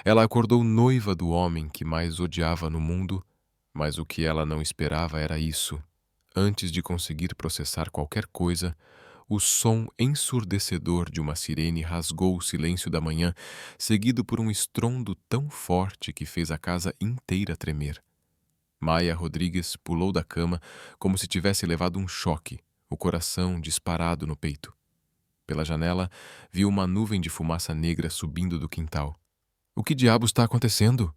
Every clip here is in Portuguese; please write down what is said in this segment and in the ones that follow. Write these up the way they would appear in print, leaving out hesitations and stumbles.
Ela acordou noiva do homem que mais odiava no mundo, mas o que ela não esperava era isso. Antes de conseguir processar qualquer coisa, o som ensurdecedor de uma sirene rasgou o silêncio da manhã, seguido por um estrondo tão forte que fez a casa inteira tremer. Maya Rodrigues pulou da cama como se tivesse levado um choque, o coração disparado no peito. Pela janela, viu uma nuvem de fumaça negra subindo do quintal. "O que diabos está acontecendo?"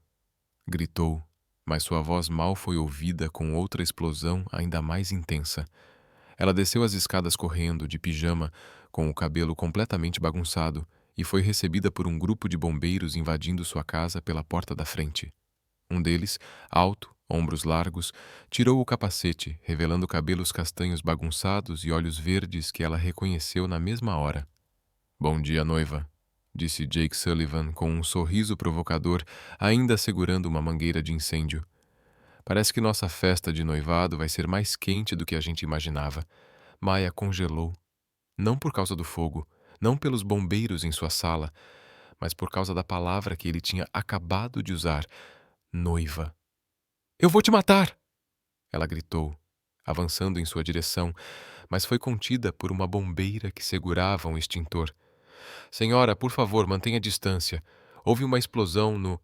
gritou, mas sua voz mal foi ouvida com outra explosão ainda mais intensa. Ela desceu as escadas correndo, de pijama, com o cabelo completamente bagunçado, e foi recebida por um grupo de bombeiros invadindo sua casa pela porta da frente. Um deles, alto, ombros largos, tirou o capacete, revelando cabelos castanhos bagunçados e olhos verdes que ela reconheceu na mesma hora. "Bom dia, noiva", disse Jake Sullivan com um sorriso provocador, ainda segurando uma mangueira de incêndio. "Parece que nossa festa de noivado vai ser mais quente do que a gente imaginava." Maya congelou. Não por causa do fogo, não pelos bombeiros em sua sala, mas por causa da palavra que ele tinha acabado de usar: noiva. "Eu vou te matar!" ela gritou, avançando em sua direção, mas foi contida por uma bombeira que segurava um extintor. "Senhora, por favor, mantenha distância. Houve uma explosão no..."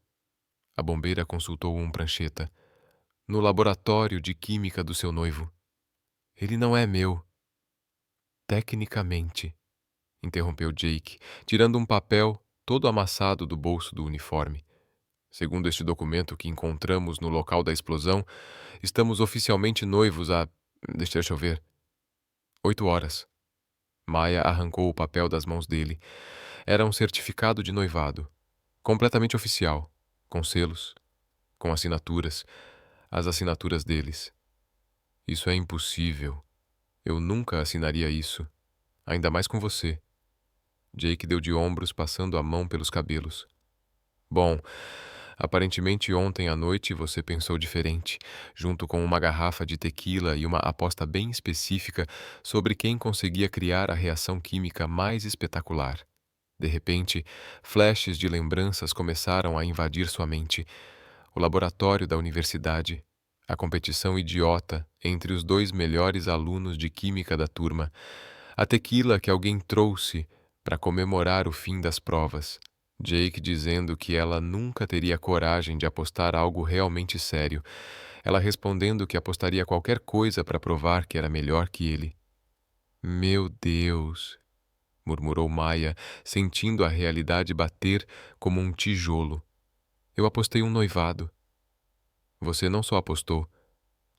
A bombeira consultou um prancheta. "No laboratório de química do seu noivo." "Ele não é meu." "Tecnicamente", interrompeu Jake, tirando um papel todo amassado do bolso do uniforme. "Segundo este documento que encontramos no local da explosão, estamos oficialmente noivos há... deixa eu ver... 8 horas." Maya arrancou o papel das mãos dele. Era um certificado de noivado. Completamente oficial. Com selos. Com assinaturas. As assinaturas deles. "Isso é impossível. Eu nunca assinaria isso. Ainda mais com você." Jake deu de ombros, passando a mão pelos cabelos. "Bom, aparentemente ontem à noite você pensou diferente, junto com uma garrafa de tequila e uma aposta bem específica sobre quem conseguia criar a reação química mais espetacular. De repente, flashes de lembranças começaram a invadir sua mente. O laboratório da universidade, a competição idiota entre os dois melhores alunos de química da turma, a tequila que alguém trouxe para comemorar o fim das provas, Jake dizendo que ela nunca teria coragem de apostar algo realmente sério, ela respondendo que apostaria qualquer coisa para provar que era melhor que ele. "Meu Deus", murmurou Maya, sentindo a realidade bater como um tijolo. "Eu apostei um noivado." "Você não só apostou",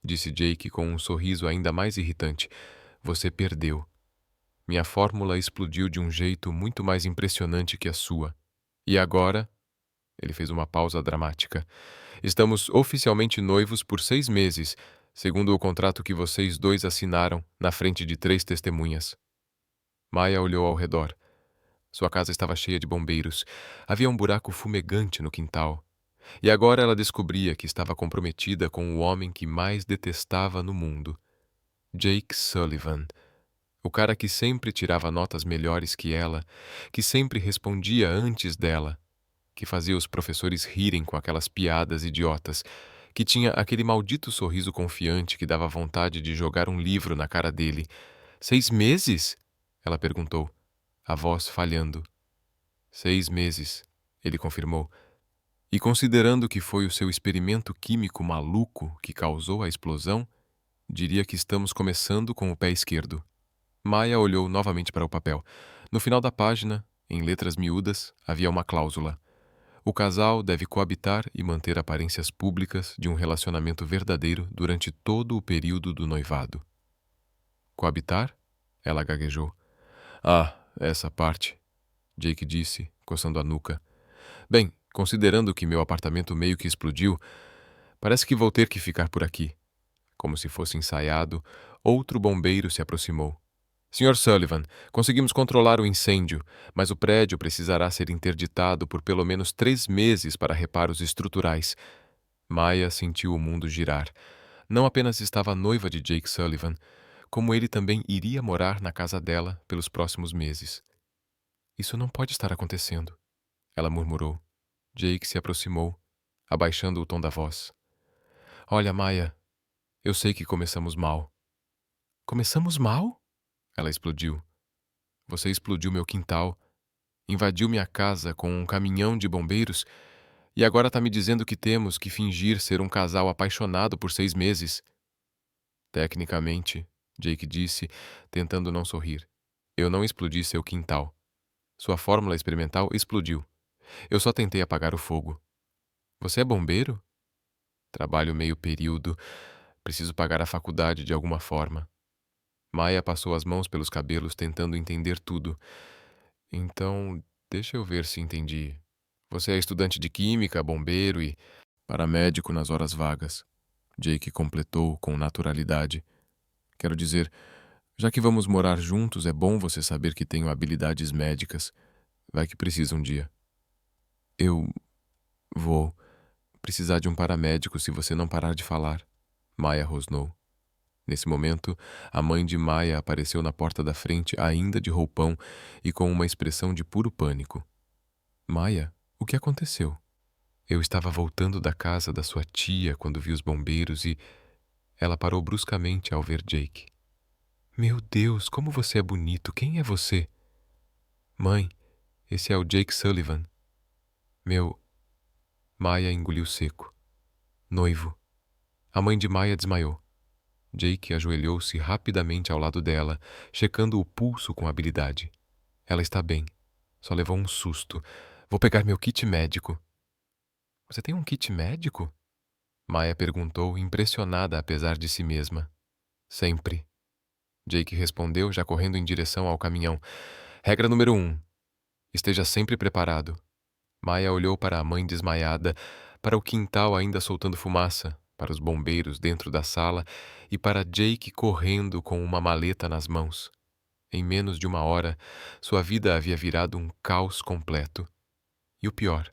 disse Jake com um sorriso ainda mais irritante. "Você perdeu. Minha fórmula explodiu de um jeito muito mais impressionante que a sua. E agora..." Ele fez uma pausa dramática. "Estamos oficialmente noivos por 6 meses, segundo o contrato que vocês dois assinaram na frente de 3 testemunhas." Maya olhou ao redor. Sua casa estava cheia de bombeiros. Havia um buraco fumegante no quintal. E agora ela descobria que estava comprometida com o homem que mais detestava no mundo. Jake Sullivan. O cara que sempre tirava notas melhores que ela, que sempre respondia antes dela, que fazia os professores rirem com aquelas piadas idiotas, que tinha aquele maldito sorriso confiante que dava vontade de jogar um livro na cara dele. 6 meses? Ela perguntou, a voz falhando. 6 meses, ele confirmou. E considerando que foi o seu experimento químico maluco que causou a explosão, diria que estamos começando com o pé esquerdo. Maya olhou novamente para o papel. No final da página, em letras miúdas, havia uma cláusula. O casal deve coabitar e manter aparências públicas de um relacionamento verdadeiro durante todo o período do noivado. Coabitar? Ela gaguejou. Ah, essa parte, Jake disse, coçando a nuca. Bem, considerando que meu apartamento meio que explodiu, parece que vou ter que ficar por aqui. Como se fosse ensaiado, outro bombeiro se aproximou. Sr. Sullivan, conseguimos controlar o incêndio, mas o prédio precisará ser interditado por pelo menos 3 meses para reparos estruturais. Maya sentiu o mundo girar. Não apenas estava noiva de Jake Sullivan, como ele também iria morar na casa dela pelos próximos meses. Isso não pode estar acontecendo, ela murmurou. Jake se aproximou, abaixando o tom da voz. Olha, Maya, eu sei que começamos mal. Começamos mal? Ela explodiu. Você explodiu meu quintal, invadiu minha casa com um caminhão de bombeiros e agora tá me dizendo que temos que fingir ser um casal apaixonado por 6 meses. Tecnicamente, Jake disse, tentando não sorrir. Eu não explodi seu quintal. Sua fórmula experimental explodiu. Eu só tentei apagar o fogo. Você é bombeiro? Trabalho meio período. Preciso pagar a faculdade de alguma forma. Maya passou as mãos pelos cabelos tentando entender tudo. Então, deixa eu ver se entendi. Você é estudante de química, bombeiro e paramédico nas horas vagas. Jake completou com naturalidade. Quero dizer, já que vamos morar juntos, é bom você saber que tenho habilidades médicas. Vai que precisa um dia. Eu vou precisar de um paramédico se você não parar de falar. Maya rosnou. Nesse momento, a mãe de Maya apareceu na porta da frente, ainda de roupão e com uma expressão de puro pânico. Maya, o que aconteceu? Eu estava voltando da casa da sua tia quando vi os bombeiros e... Ela parou bruscamente ao ver Jake. Meu Deus, como você é bonito! Quem é você? Mãe, esse é o Jake Sullivan. Meu... Maya engoliu seco. Noivo. A mãe de Maya desmaiou. Jake ajoelhou-se rapidamente ao lado dela, checando o pulso com habilidade. Ela está bem. Só levou um susto. Vou pegar meu kit médico. Você tem um kit médico? Maya perguntou, impressionada apesar de si mesma. Sempre. Jake respondeu, já correndo em direção ao caminhão. Regra número 1. Esteja sempre preparado. Maya olhou para a mãe desmaiada, para o quintal ainda soltando fumaça, para os bombeiros dentro da sala e para Jake correndo com uma maleta nas mãos. Em menos de uma hora, sua vida havia virado um caos completo. E o pior,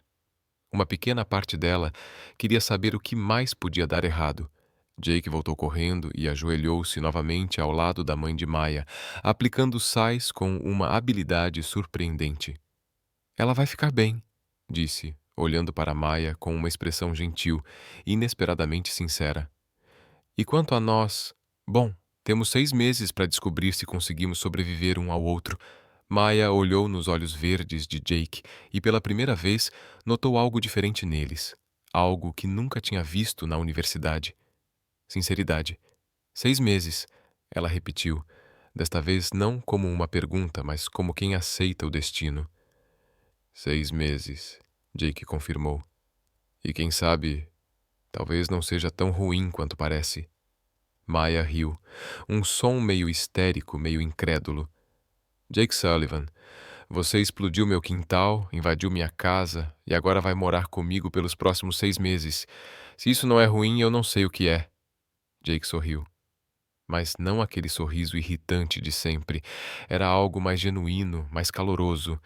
uma pequena parte dela queria saber o que mais podia dar errado. Jake voltou correndo e ajoelhou-se novamente ao lado da mãe de Maya, aplicando sais com uma habilidade surpreendente. Ela vai ficar bem, disse, olhando para Maya com uma expressão gentil, inesperadamente sincera. E quanto a nós... Bom, temos 6 meses para descobrir se conseguimos sobreviver um ao outro. Maya olhou nos olhos verdes de Jake e pela primeira vez notou algo diferente neles. Algo que nunca tinha visto na universidade. Sinceridade. 6 meses, ela repetiu, desta vez não como uma pergunta, mas como quem aceita o destino. 6 meses, Jake confirmou. E quem sabe, talvez não seja tão ruim quanto parece. Maya riu, um som meio histérico, meio incrédulo. Jake Sullivan, você explodiu meu quintal, invadiu minha casa e agora vai morar comigo pelos próximos 6 meses. Se isso não é ruim, eu não sei o que é. Jake sorriu. Mas não aquele sorriso irritante de sempre. Era algo mais genuíno, mais caloroso.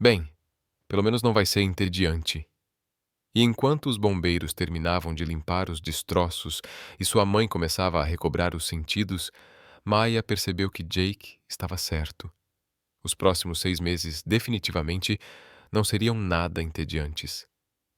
Bem, pelo menos não vai ser entediante. E enquanto os bombeiros terminavam de limpar os destroços e sua mãe começava a recobrar os sentidos, Maya percebeu que Jake estava certo. Os próximos 6 meses definitivamente não seriam nada entediantes.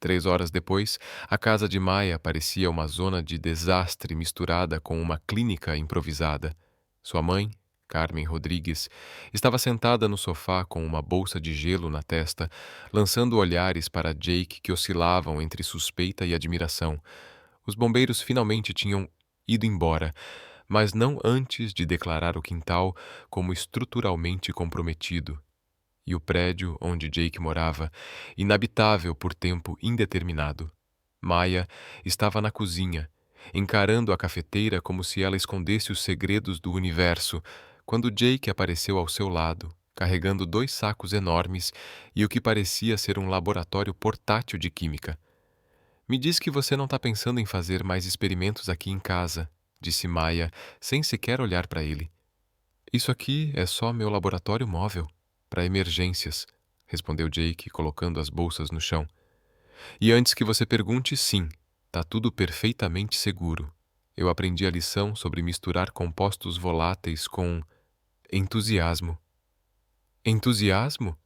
3 horas depois, a casa de Maya parecia uma zona de desastre misturada com uma clínica improvisada. Sua mãe, Carmen Rodrigues, estava sentada no sofá com uma bolsa de gelo na testa, lançando olhares para Jake que oscilavam entre suspeita e admiração. Os bombeiros finalmente tinham ido embora, mas não antes de declarar o quintal como estruturalmente comprometido e o prédio onde Jake morava, inabitável por tempo indeterminado. Maya estava na cozinha, encarando a cafeteira como se ela escondesse os segredos do universo, quando Jake apareceu ao seu lado, carregando 2 sacos enormes e o que parecia ser um laboratório portátil de química. Me diz que você não está pensando em fazer mais experimentos aqui em casa, disse Maya, sem sequer olhar para ele. Isso aqui é só meu laboratório móvel. Para emergências, respondeu Jake, colocando as bolsas no chão. E antes que você pergunte, sim, tá tudo perfeitamente seguro. Eu aprendi a lição sobre misturar compostos voláteis com entusiasmo. Entusiasmo?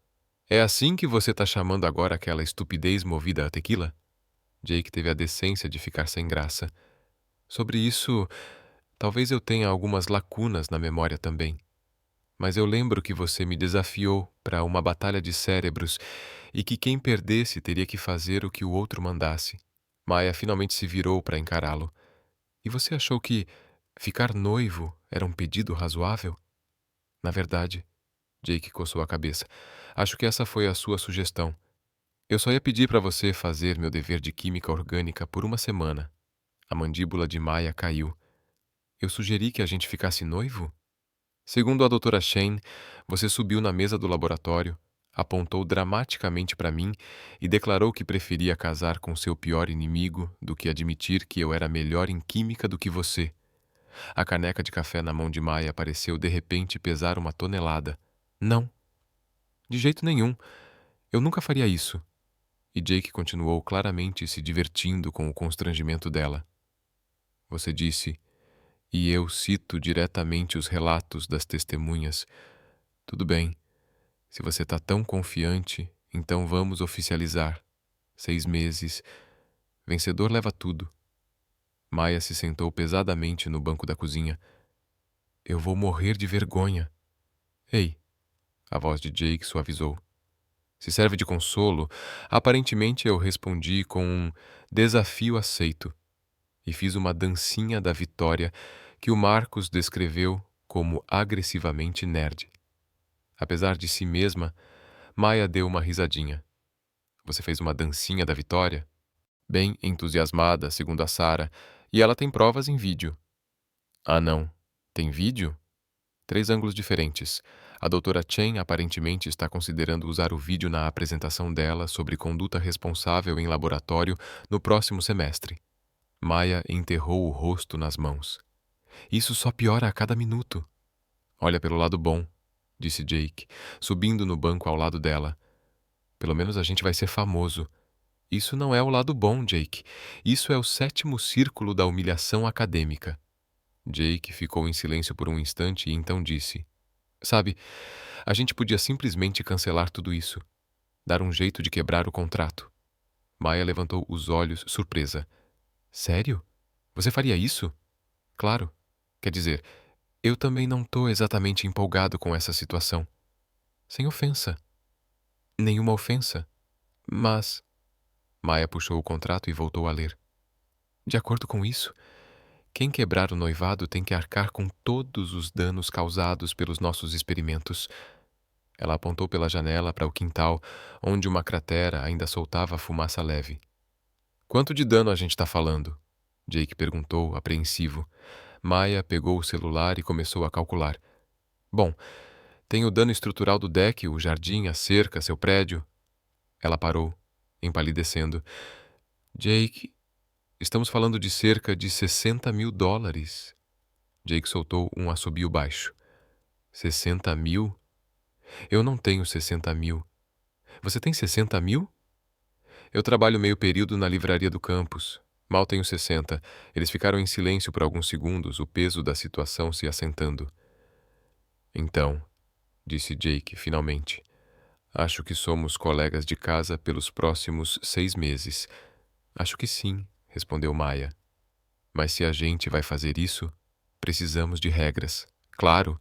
É assim que você tá chamando agora aquela estupidez movida a tequila? Jake teve a decência de ficar sem graça. Sobre isso, talvez eu tenha algumas lacunas na memória também. Mas eu lembro que você me desafiou para uma batalha de cérebros e que quem perdesse teria que fazer o que o outro mandasse. Maia finalmente se virou para encará-lo. E você achou que ficar noivo era um pedido razoável? Na verdade, Jake coçou a cabeça. Acho que essa foi a sua sugestão. Eu só ia pedir para você fazer meu dever de química orgânica por uma semana. A mandíbula de Maia caiu. Eu sugeri que a gente ficasse noivo? Segundo a doutora Shane, você subiu na mesa do laboratório, apontou dramaticamente para mim e declarou que preferia casar com seu pior inimigo do que admitir que eu era melhor em química do que você. A caneca de café na mão de Maia pareceu de repente pesar uma tonelada. Não, de jeito nenhum. Eu nunca faria isso. E Jake continuou claramente se divertindo com o constrangimento dela. Você disse, e eu cito diretamente os relatos das testemunhas. Tudo bem. Se você está tão confiante, então vamos oficializar. 6 meses. Vencedor leva tudo. Maia se sentou pesadamente no banco da cozinha. Eu vou morrer de vergonha. Ei, a voz de Jake suavizou. Se serve de consolo, aparentemente eu respondi com um desafio aceito e fiz uma dancinha da vitória que o Marcos descreveu como agressivamente nerd. Apesar de si mesma, Maia deu uma risadinha. Você fez uma dancinha da vitória? Bem entusiasmada, segundo a Sarah, e ela tem provas em vídeo. Ah, não. Tem vídeo? 3 ângulos diferentes. A doutora Chen aparentemente está considerando usar o vídeo na apresentação dela sobre conduta responsável em laboratório no próximo semestre. Maia enterrou o rosto nas mãos. Isso só piora a cada minuto. Olha pelo lado bom, disse Jake, subindo no banco ao lado dela. Pelo menos a gente vai ser famoso. Isso não é o lado bom, Jake. Isso é o 7º círculo da humilhação acadêmica. Jake ficou em silêncio por um instante e então disse: Sabe, a gente podia simplesmente cancelar tudo isso. Dar um jeito de quebrar o contrato. Maia levantou os olhos, surpresa. Sério? Você faria isso? Claro. Quer dizer, eu também não tô exatamente empolgado com essa situação. Sem ofensa. Nenhuma ofensa. Mas... Maia puxou o contrato e voltou a ler. De acordo com isso, quem quebrar o noivado tem que arcar com todos os danos causados pelos nossos experimentos. Ela apontou pela janela para o quintal, onde uma cratera ainda soltava fumaça leve. Quanto de dano a gente está falando? Jake perguntou, apreensivo. Maia pegou o celular e começou a calcular. Bom, tem o dano estrutural do deck, o jardim, a cerca, seu prédio. Ela parou, empalidecendo. Jake, estamos falando de cerca de $60.000. Jake soltou um assobio baixo. 60 mil? Eu não tenho 60 mil. Você tem 60 mil? Eu trabalho meio período na livraria do campus. Mal tenho 60. Eles ficaram em silêncio por alguns segundos, o peso da situação se assentando. Então, disse Jake, finalmente. Acho que somos colegas de casa pelos próximos 6 meses. Acho que sim, respondeu Maia. Mas se a gente vai fazer isso, precisamos de regras. Claro.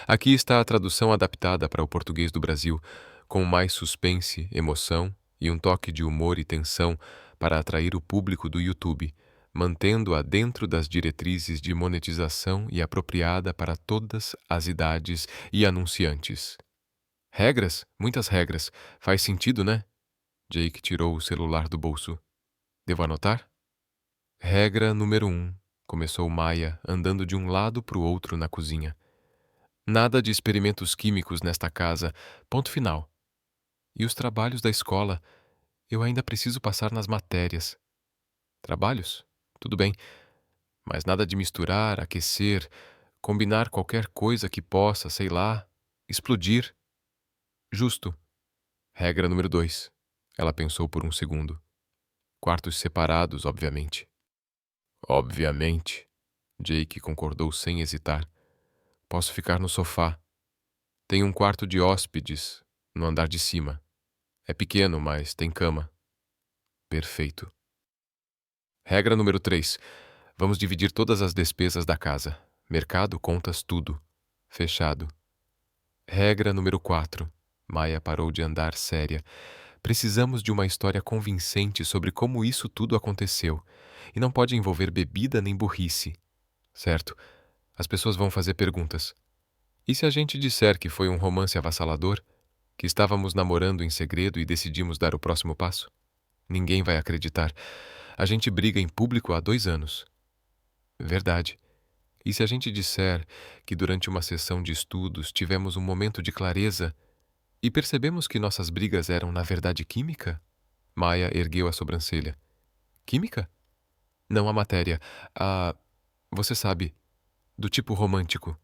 Aqui está a tradução adaptada para o português do Brasil, com mais suspense, emoção e um toque de humor e tensão para atrair o público do YouTube, mantendo-a dentro das diretrizes de monetização e apropriada para todas as idades e anunciantes. Regras? Muitas regras. Faz sentido, né? Jake tirou o celular do bolso. Devo anotar? Regra número 1, começou Maia, andando de um lado para o outro na cozinha. Nada de experimentos químicos nesta casa. Ponto final. E os trabalhos da escola? Eu ainda preciso passar nas matérias. Trabalhos? Tudo bem. Mas nada de misturar, aquecer, combinar qualquer coisa que possa, sei lá, explodir. Justo. Regra número 2. Ela pensou por um segundo. Quartos separados, obviamente. Obviamente. Jake concordou sem hesitar. Posso ficar no sofá. Tem um quarto de hóspedes no andar de cima. É pequeno, mas tem cama. Perfeito. Regra número 3. Vamos dividir todas as despesas da casa. Mercado, contas, tudo. Fechado. Regra número 4. Maia parou de andar séria. Precisamos de uma história convincente sobre como isso tudo aconteceu. E não pode envolver bebida nem burrice. Certo? As pessoas vão fazer perguntas. E se a gente disser que foi um romance avassalador? Que estávamos namorando em segredo e decidimos dar o próximo passo? Ninguém vai acreditar. A gente briga em público há 2 anos. Verdade. E se a gente disser que durante uma sessão de estudos tivemos um momento de clareza e percebemos que nossas brigas eram, na verdade, química? Maia ergueu a sobrancelha. Química? Não a matéria. A... Você sabe, do tipo romântico.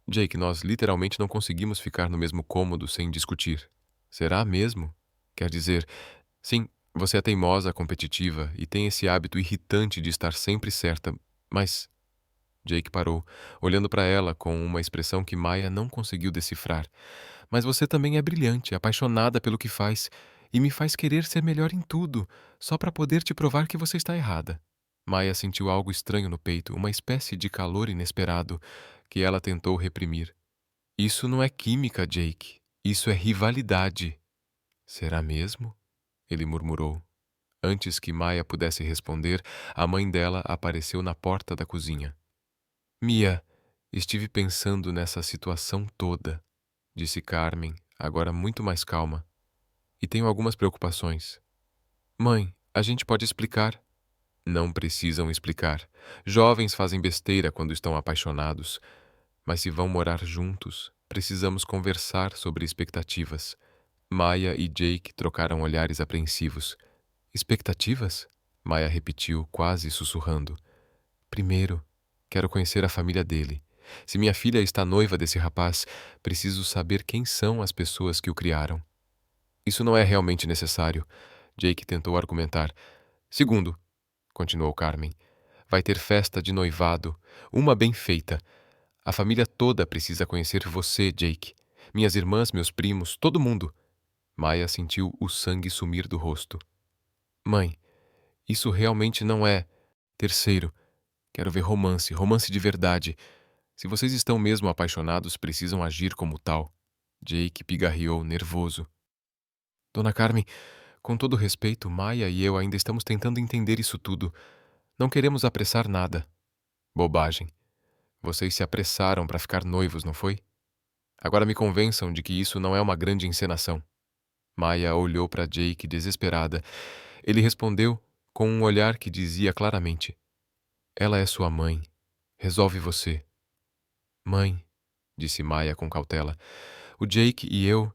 Jake, nós literalmente não conseguimos ficar no mesmo cômodo sem discutir. Será mesmo? Quer dizer, sim, você é teimosa, competitiva e tem esse hábito irritante de estar sempre certa, mas... Jake parou, olhando para ela com uma expressão que Maia não conseguiu decifrar. Mas você também é brilhante, apaixonada pelo que faz, e me faz querer ser melhor em tudo, só para poder te provar que você está errada. Maia sentiu algo estranho no peito, uma espécie de calor inesperado, que ela tentou reprimir. Isso não é química, Jake. Isso é rivalidade. Será mesmo? Ele murmurou. Antes que Maia pudesse responder, a mãe dela apareceu na porta da cozinha. Mia, estive pensando nessa situação toda, disse Carmen, agora muito mais calma. E tenho algumas preocupações. Mãe, a gente pode explicar? Não precisam explicar. Jovens fazem besteira quando estão apaixonados. Mas se vão morar juntos, precisamos conversar sobre expectativas. Maia e Jake trocaram olhares apreensivos. Expectativas? Maia repetiu, quase sussurrando. Primeiro, quero conhecer a família dele. Se minha filha está noiva desse rapaz, preciso saber quem são as pessoas que o criaram. Isso não é realmente necessário, Jake tentou argumentar. Segundo, continuou Carmen, vai ter festa de noivado, uma bem feita. A família toda precisa conhecer você, Jake. Minhas irmãs, meus primos, todo mundo. Maia sentiu o sangue sumir do rosto. Mãe, isso realmente não é. Terceiro, quero ver romance, romance de verdade. Se vocês estão mesmo apaixonados, precisam agir como tal. Jake pigarreou, nervoso. Dona Carmen, com todo respeito, Maia e eu ainda estamos tentando entender isso tudo. Não queremos apressar nada. Bobagem. Vocês se apressaram para ficar noivos, não foi? Agora me convençam de que isso não é uma grande encenação. Maia olhou para Jake desesperada. Ele respondeu com um olhar que dizia claramente: Ela é sua mãe. Resolve você. Mãe, disse Maia com cautela, o Jake e eu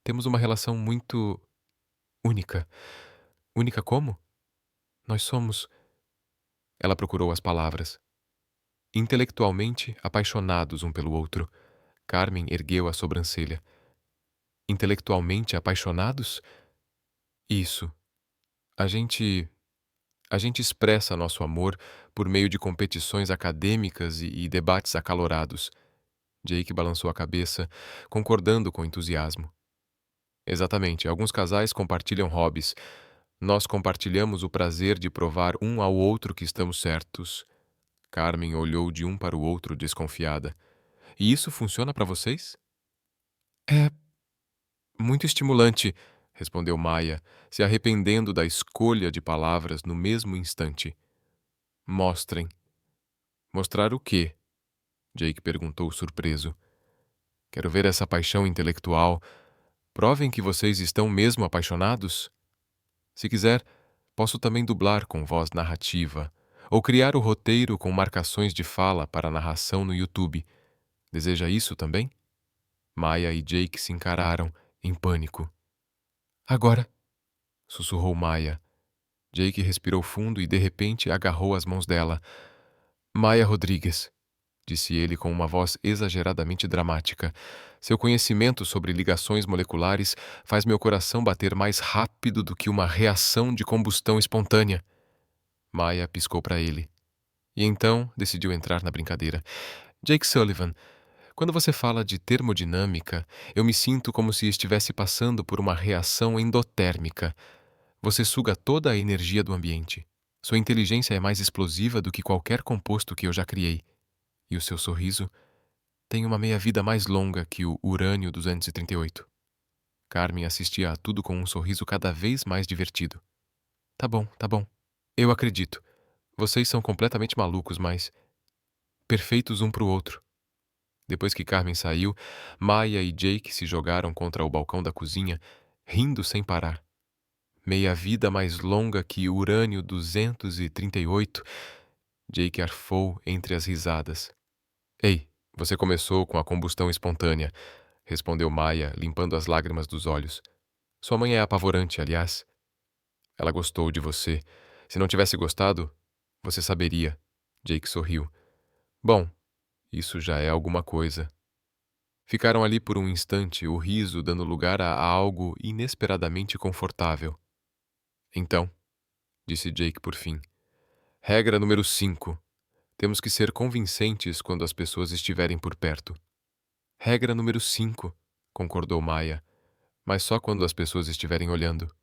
temos uma relação muito única. Única como? Nós somos. Ela procurou as palavras. Intelectualmente apaixonados um pelo outro. Carmen ergueu a sobrancelha. Intelectualmente apaixonados? Isso. A gente. A gente expressa nosso amor por meio de competições acadêmicas e debates acalorados. Jake balançou a cabeça, concordando com entusiasmo. Exatamente, alguns casais compartilham hobbies. Nós compartilhamos o prazer de provar um ao outro que estamos certos. Carmen olhou de um para o outro desconfiada. E isso funciona para vocês? É muito estimulante, respondeu Maia, se arrependendo da escolha de palavras no mesmo instante. Mostrem. Mostrar o quê? Jake perguntou surpreso. Quero ver essa paixão intelectual. Provem que vocês estão mesmo apaixonados? Se quiser, posso também dublar com voz narrativa, ou criar o roteiro com marcações de fala para a narração no YouTube. Deseja isso também? Maia e Jake se encararam, em pânico. Agora, sussurrou Maia. Jake respirou fundo e, de repente, agarrou as mãos dela. Maia Rodrigues, disse ele com uma voz exageradamente dramática. Seu conhecimento sobre ligações moleculares faz meu coração bater mais rápido do que uma reação de combustão espontânea. Maia piscou para ele. E então decidiu entrar na brincadeira. Jake Sullivan, Quando você fala de termodinâmica, eu me sinto como se estivesse passando por uma reação endotérmica. Você suga toda a energia do ambiente. Sua inteligência é mais explosiva do que qualquer composto que eu já criei. E o seu sorriso tem uma meia-vida mais longa que o urânio 238. Carmen assistia a tudo com um sorriso cada vez mais divertido. Tá bom, tá bom. Eu acredito. Vocês são completamente malucos, mas perfeitos um pro outro. Depois que Carmen saiu, Maya e Jake se jogaram contra o balcão da cozinha, rindo sem parar. Meia vida mais longa que urânio 238. Jake arfou entre as risadas. Ei, você começou com a combustão espontânea, respondeu Maya, limpando as lágrimas dos olhos. Sua mãe é apavorante, aliás. Ela gostou de você. Se não tivesse gostado, você saberia. Jake sorriu. Bom, isso já é alguma coisa. Ficaram ali por um instante, o riso dando lugar a algo inesperadamente confortável. Então, disse Jake por fim. Regra número 5. Temos que ser convincentes quando as pessoas estiverem por perto. Regra número 5, concordou Maya. Mas só quando as pessoas estiverem olhando.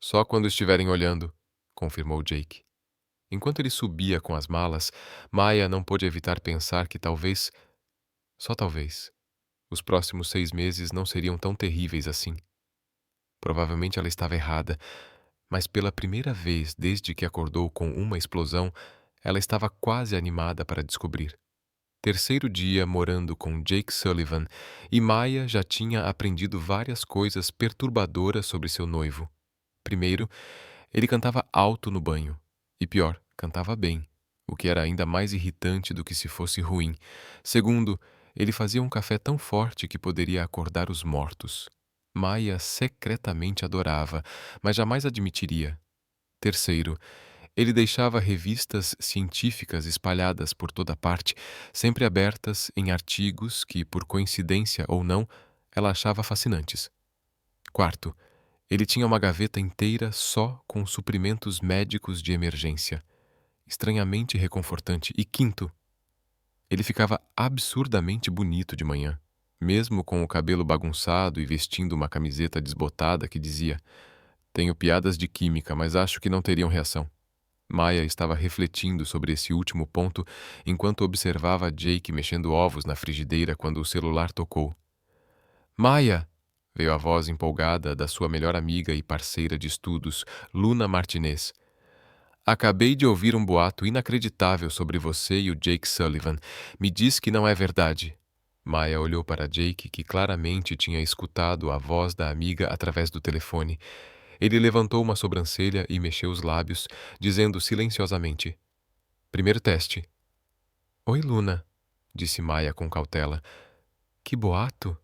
Só quando estiverem olhando, confirmou Jake. Enquanto ele subia com as malas, Maya não pôde evitar pensar que talvez, só talvez, os próximos 6 meses não seriam tão terríveis assim. Provavelmente ela estava errada, mas pela primeira vez desde que acordou com uma explosão, ela estava quase animada para descobrir. Terceiro dia morando com Jake Sullivan, e Maya já tinha aprendido várias coisas perturbadoras sobre seu noivo. Primeiro, ele cantava alto no banho. E pior, cantava bem, o que era ainda mais irritante do que se fosse ruim. Segundo, ele fazia um café tão forte que poderia acordar os mortos. Maya secretamente adorava, mas jamais admitiria. Terceiro, ele deixava revistas científicas espalhadas por toda parte, sempre abertas em artigos que, por coincidência ou não, ela achava fascinantes. Quarto, ele tinha uma gaveta inteira só com suprimentos médicos de emergência, estranhamente reconfortante. E quinto, ele ficava absurdamente bonito de manhã, mesmo com o cabelo bagunçado e vestindo uma camiseta desbotada que dizia: Tenho piadas de química, mas acho que não teriam reação. Maya estava refletindo sobre esse último ponto enquanto observava Jake mexendo ovos na frigideira quando o celular tocou. Maya! Veio a voz empolgada da sua melhor amiga e parceira de estudos, Luna Martinez. Acabei de ouvir um boato inacreditável sobre você e o Jake Sullivan. Me diz que não é verdade. Maya olhou para Jake, que claramente tinha escutado a voz da amiga através do telefone. Ele levantou uma sobrancelha e mexeu os lábios, dizendo silenciosamente: Primeiro teste. Oi, Luna, disse Maya com cautela. Que boato?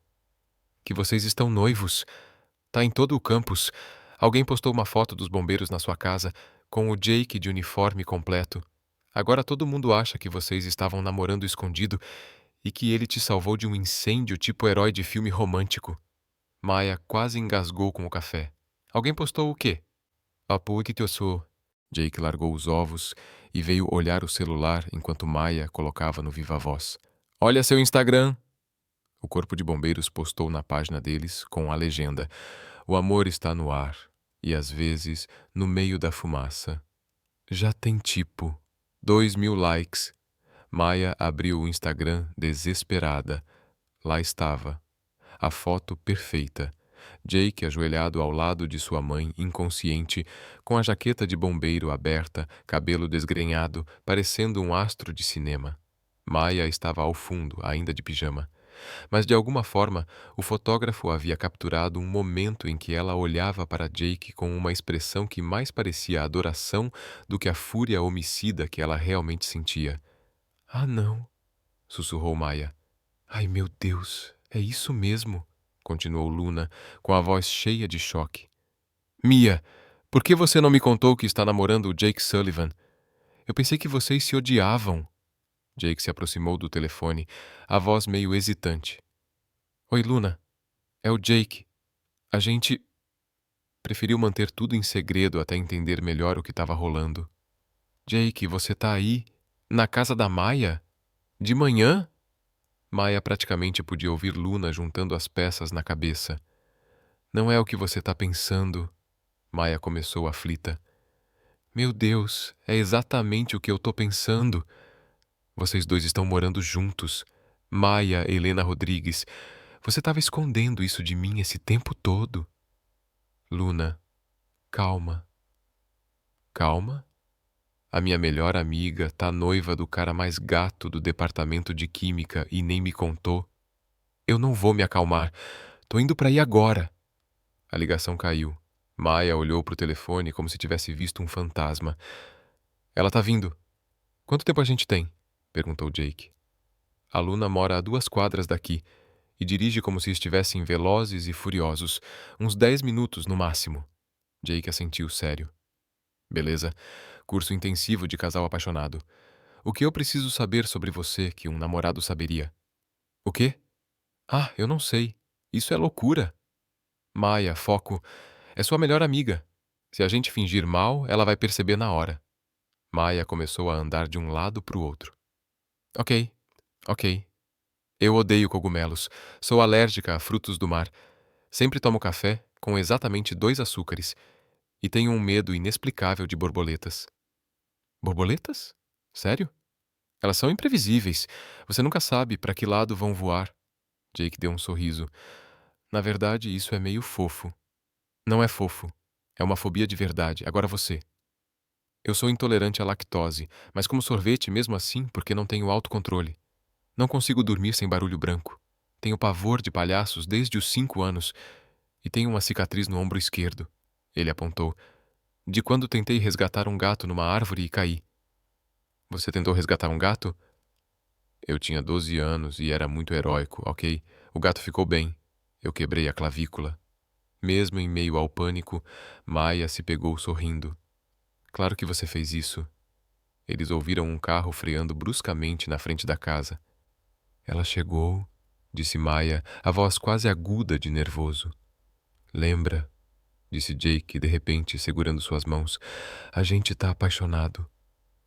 Que vocês estão noivos. Tá em todo o campus. Alguém postou uma foto dos bombeiros na sua casa, com o Jake de uniforme completo. Agora todo mundo acha que vocês estavam namorando escondido e que ele te salvou de um incêndio tipo herói de filme romântico. Maya quase engasgou com o café. Alguém postou o quê? Apo que eu sou. Jake largou os ovos e veio olhar o celular enquanto Maya colocava no viva-voz. Olha seu Instagram! O corpo de bombeiros postou na página deles com a legenda: O amor está no ar e às vezes no meio da fumaça. Já tem tipo 2.000 likes. Maya abriu o Instagram desesperada. Lá estava. A foto perfeita. Jake ajoelhado ao lado de sua mãe, inconsciente, com a jaqueta de bombeiro aberta, cabelo desgrenhado, parecendo um astro de cinema. Maya estava ao fundo, ainda de pijama. Mas de alguma forma, o fotógrafo havia capturado um momento em que ela olhava para Jake com uma expressão que mais parecia adoração do que a fúria homicida que ela realmente sentia. Ah, não, sussurrou Maya. Ai, meu Deus, é isso mesmo, continuou Luna, com a voz cheia de choque. Mia, por que você não me contou que está namorando o Jake Sullivan? Eu pensei que vocês se odiavam. Jake se aproximou do telefone, a voz meio hesitante. Oi, Luna. É o Jake. A gente preferiu manter tudo em segredo até entender melhor o que estava rolando. Jake, você tá aí? Na casa da Maya? De manhã? Maia praticamente podia ouvir Luna juntando as peças na cabeça. Não é o que você está pensando, Maia começou aflita. Meu Deus, é exatamente o que eu tô pensando. Vocês dois estão morando juntos. Maia Helena Rodrigues. Você estava escondendo isso de mim esse tempo todo. Luna, calma. Calma? A minha melhor amiga tá noiva do cara mais gato do departamento de química e nem me contou. Eu não vou me acalmar. Tô indo pra aí agora. A ligação caiu. Maia olhou pro telefone como se tivesse visto um fantasma. Ela tá vindo. Quanto tempo a gente tem? Perguntou Jake. A Luna mora a 2 quadras daqui e dirige como se estivessem velozes e furiosos. Uns 10 minutos no máximo. Jake assentiu sério. Beleza. Curso intensivo de casal apaixonado. O que eu preciso saber sobre você que um namorado saberia? O quê? Ah, eu não sei. Isso é loucura. Maia, foco. É sua melhor amiga. Se a gente fingir mal, ela vai perceber na hora. Maia começou a andar de um lado para o outro. Ok, ok. Eu odeio cogumelos. Sou alérgica a frutos do mar. Sempre tomo café com exatamente 2 açúcares. E tenho um medo inexplicável de borboletas. Borboletas? Sério? Elas são imprevisíveis. Você nunca sabe para que lado vão voar. Jake deu um sorriso. Na verdade, isso é meio fofo. Não é fofo. É uma fobia de verdade. Agora você. Eu sou intolerante à lactose, mas como sorvete mesmo assim porque não tenho autocontrole. Não consigo dormir sem barulho branco. Tenho pavor de palhaços desde os 5 anos e tenho uma cicatriz no ombro esquerdo. Ele apontou. De quando tentei resgatar um gato numa árvore e caí. Você tentou resgatar um gato? Eu tinha 12 anos e era muito heróico, ok? O gato ficou bem. Eu quebrei a clavícula. Mesmo em meio ao pânico, Maia se pegou sorrindo. Claro que você fez isso. Eles ouviram um carro freando bruscamente na frente da casa. Ela chegou, disse Maia, a voz quase aguda de nervoso. Lembra, disse Jake, de repente, segurando suas mãos. A gente tá apaixonado.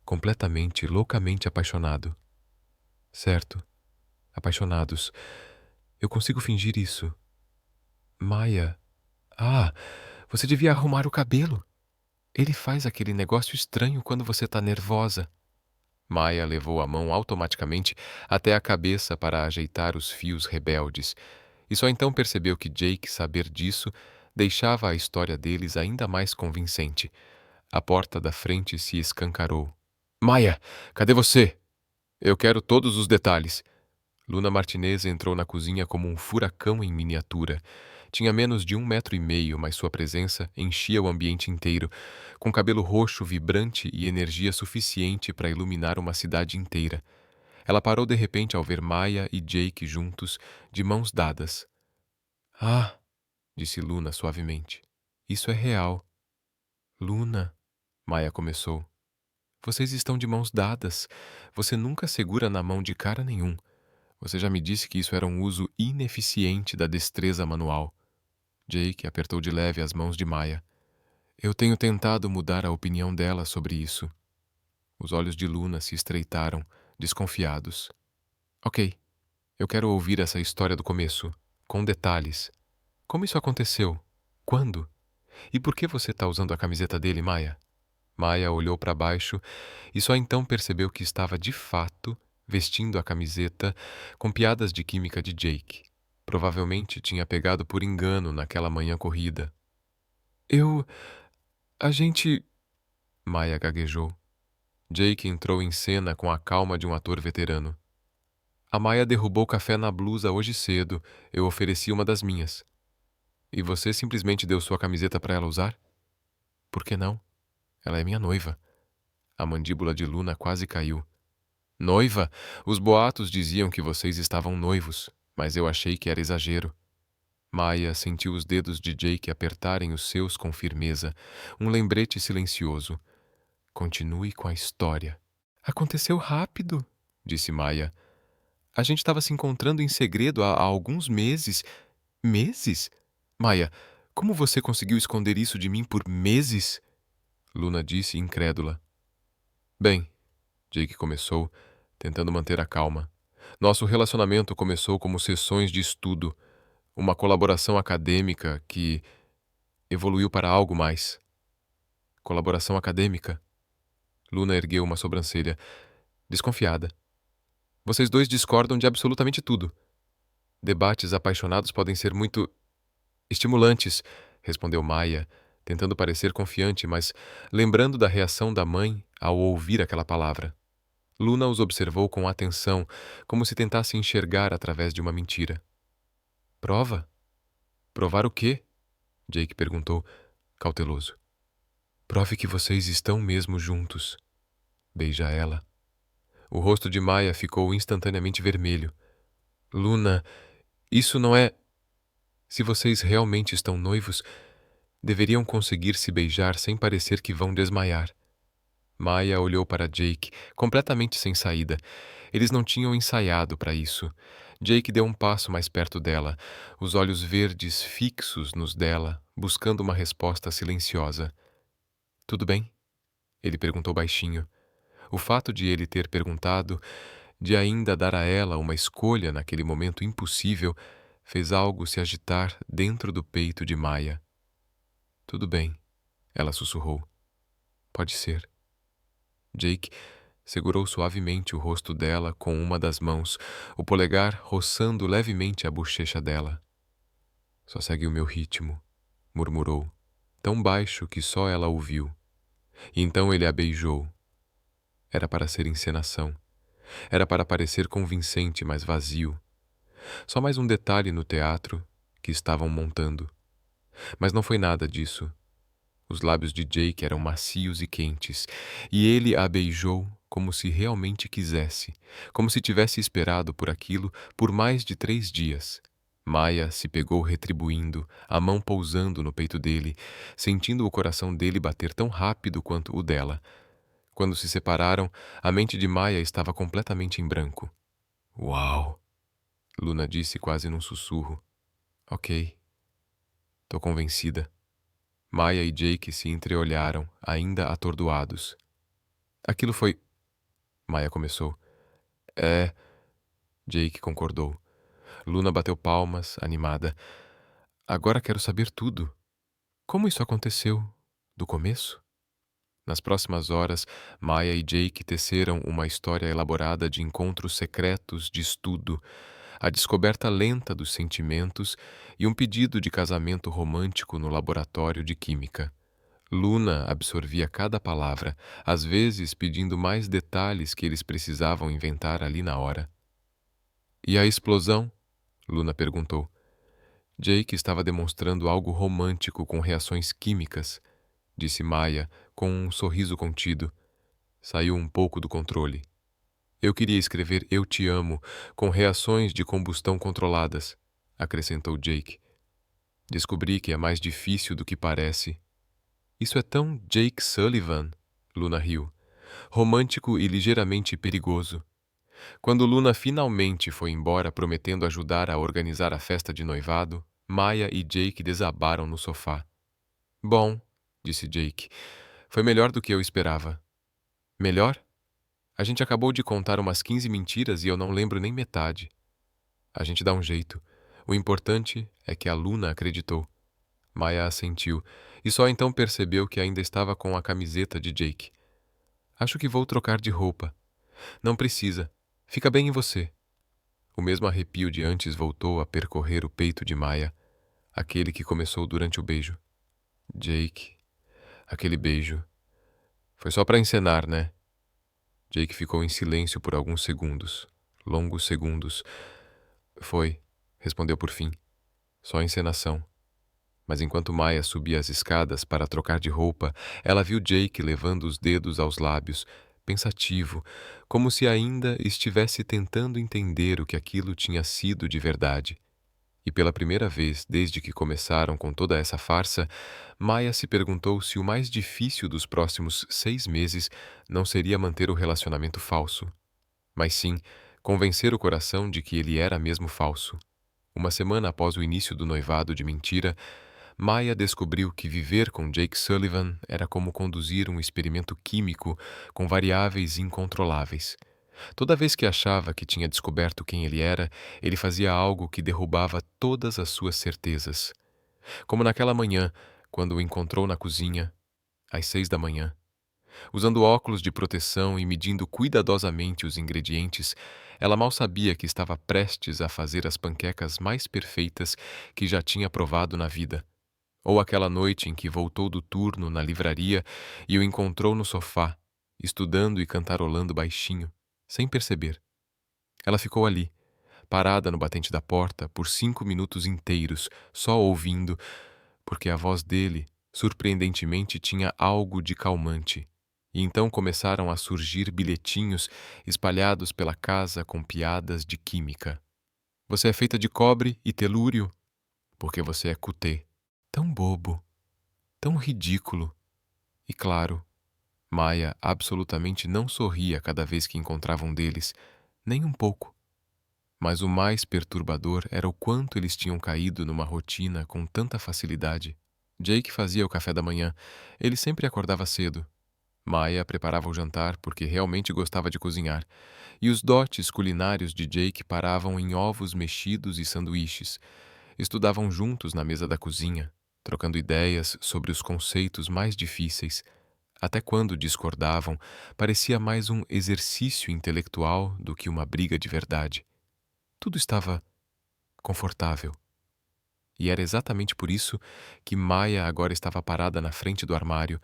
Completamente, loucamente apaixonado. Certo. Apaixonados. Eu consigo fingir isso. Maia. Ah, você devia arrumar o cabelo. Ele faz aquele negócio estranho quando você tá nervosa. Maia levou a mão automaticamente até a cabeça para ajeitar os fios rebeldes, e só então percebeu que Jake saber disso deixava a história deles ainda mais convincente. A porta da frente se escancarou. Maia, cadê você? Eu quero todos os detalhes. Luna Martinez entrou na cozinha como um furacão em miniatura. Tinha menos de 1,5 metros, mas sua presença enchia o ambiente inteiro, com cabelo roxo vibrante e energia suficiente para iluminar uma cidade inteira. Ela parou de repente ao ver Maia e Jake juntos, de mãos dadas. Ah, disse Luna suavemente. Isso é real. Luna, Maia começou. Vocês estão de mãos dadas. Você nunca segura na mão de cara nenhum. Você já me disse que isso era um uso ineficiente da destreza manual. Jake apertou de leve as mãos de Maia. Eu tenho tentado mudar a opinião dela sobre isso. Os olhos de Luna se estreitaram, desconfiados. Ok, eu quero ouvir essa história do começo, com detalhes. Como isso aconteceu? Quando? E por que você está usando a camiseta dele, Maia? Maia olhou para baixo e só então percebeu que estava de fato vestindo a camiseta com piadas de química de Jake. Provavelmente tinha pegado por engano naquela manhã corrida. A gente... Maia gaguejou. Jake entrou em cena com a calma de um ator veterano. A Maia derrubou café na blusa hoje cedo. Eu ofereci uma das minhas. E você simplesmente deu sua camiseta para ela usar? Por que não? Ela é minha noiva. A mandíbula de Luna quase caiu. Noiva? Os boatos diziam que vocês estavam noivos, mas eu achei que era exagero. Maia sentiu os dedos de Jake apertarem os seus com firmeza, um lembrete silencioso. Continue com a história. Aconteceu rápido, disse Maia. A gente estava se encontrando em segredo há alguns meses. Meses? Maia, como você conseguiu esconder isso de mim por meses? Luna disse incrédula. Bem, Jake começou, tentando manter a calma. Nosso relacionamento começou como sessões de estudo, uma colaboração acadêmica que evoluiu para algo mais. Colaboração acadêmica? Luna ergueu uma sobrancelha, desconfiada. Vocês dois discordam de absolutamente tudo. Debates apaixonados podem ser muito estimulantes, respondeu Maia, tentando parecer confiante, mas lembrando da reação da mãe ao ouvir aquela palavra. Luna os observou com atenção, como se tentasse enxergar através de uma mentira. Prova? Provar o quê? Jake perguntou, cauteloso. Prove que vocês estão mesmo juntos. Beija ela. O rosto de Maia ficou instantaneamente vermelho. Luna, isso não é... Se vocês realmente estão noivos, deveriam conseguir se beijar sem parecer que vão desmaiar. Maia olhou para Jake, completamente sem saída. Eles não tinham ensaiado para isso. Jake deu um passo mais perto dela, os olhos verdes fixos nos dela, buscando uma resposta silenciosa. Tudo bem? Ele perguntou baixinho. O fato de ele ter perguntado, de ainda dar a ela uma escolha naquele momento impossível, fez algo se agitar dentro do peito de Maia. Tudo bem, ela sussurrou. Pode ser. Jake segurou suavemente o rosto dela com uma das mãos, o polegar roçando levemente a bochecha dela. Só segue o meu ritmo, murmurou, tão baixo que só ela ouviu. E então ele a beijou. Era para ser encenação. Era para parecer convincente, mas vazio. Só mais um detalhe no teatro que estavam montando. Mas não foi nada disso. Os lábios de Jake eram macios e quentes, e ele a beijou como se realmente quisesse, como se tivesse esperado por aquilo por mais de 3 dias. Maia se pegou retribuindo, a mão pousando no peito dele, sentindo o coração dele bater tão rápido quanto o dela. Quando se separaram, a mente de Maia estava completamente em branco. Uau! Luna disse quase num sussurro. Ok. Tô convencida. Maia e Jake se entreolharam, ainda atordoados. Aquilo foi... Maia começou. É... Jake concordou. Luna bateu palmas, animada. Agora quero saber tudo. Como isso aconteceu? Do começo? Nas próximas horas, Maia e Jake teceram uma história elaborada de encontros secretos de estudo, a descoberta lenta dos sentimentos e um pedido de casamento romântico no laboratório de química. Luna absorvia cada palavra, às vezes pedindo mais detalhes que eles precisavam inventar ali na hora. E a explosão? Luna perguntou. Jake estava demonstrando algo romântico com reações químicas, disse Maia, com um sorriso contido. Saiu um pouco do controle. Eu queria escrever Eu Te Amo, com reações de combustão controladas, acrescentou Jake. Descobri que é mais difícil do que parece. Isso é tão Jake Sullivan, Luna riu. Romântico e ligeiramente perigoso. Quando Luna finalmente foi embora prometendo ajudar a organizar a festa de noivado, Maia e Jake desabaram no sofá. Bom, disse Jake, foi melhor do que eu esperava. Melhor? A gente acabou de contar umas 15 mentiras e eu não lembro nem metade. A gente dá um jeito. O importante é que a Luna acreditou. Maia assentiu, e só então percebeu que ainda estava com a camiseta de Jake. Acho que vou trocar de roupa. Não precisa. Fica bem em você. O mesmo arrepio de antes voltou a percorrer o peito de Maia, aquele que começou durante o beijo. Jake, aquele beijo. Foi só para encenar, né? Jake ficou em silêncio por alguns segundos, longos segundos. Foi, respondeu por fim. Só encenação. Mas enquanto Maia subia as escadas para trocar de roupa, ela viu Jake levando os dedos aos lábios, pensativo, como se ainda estivesse tentando entender o que aquilo tinha sido de verdade. E pela primeira vez desde que começaram com toda essa farsa, Maia se perguntou se o mais difícil dos próximos 6 meses não seria manter o relacionamento falso, mas sim convencer o coração de que ele era mesmo falso. Uma semana após o início do noivado de mentira, Maia descobriu que viver com Jake Sullivan era como conduzir um experimento químico com variáveis incontroláveis. Toda vez que achava que tinha descoberto quem ele fazia algo que derrubava todas as suas certezas. Como naquela manhã, quando o encontrou na cozinha, às 6 da manhã. Usando óculos de proteção e medindo cuidadosamente os ingredientes, ela mal sabia que estava prestes a fazer as panquecas mais perfeitas que já tinha provado na vida. Ou aquela noite em que voltou do turno na livraria e o encontrou no sofá, estudando e cantarolando baixinho, sem perceber. Ela ficou ali, parada no batente da porta, por 5 minutos inteiros, só ouvindo, porque a voz dele, surpreendentemente, tinha algo de calmante. E então começaram a surgir bilhetinhos espalhados pela casa com piadas de química. Você é feita de cobre e telúrio, porque você é cutê. Tão bobo, tão ridículo. E claro, Maia absolutamente não sorria cada vez que encontrava um deles, nem um pouco. Mas o mais perturbador era o quanto eles tinham caído numa rotina com tanta facilidade. Jake fazia o café da manhã. Ele sempre acordava cedo. Maia preparava o jantar porque realmente gostava de cozinhar. E os dotes culinários de Jake paravam em ovos mexidos e sanduíches. Estudavam juntos na mesa da cozinha, trocando ideias sobre os conceitos mais difíceis. Até quando discordavam, parecia mais um exercício intelectual do que uma briga de verdade. Tudo estava confortável. E era exatamente por isso que Maia agora estava parada na frente do armário,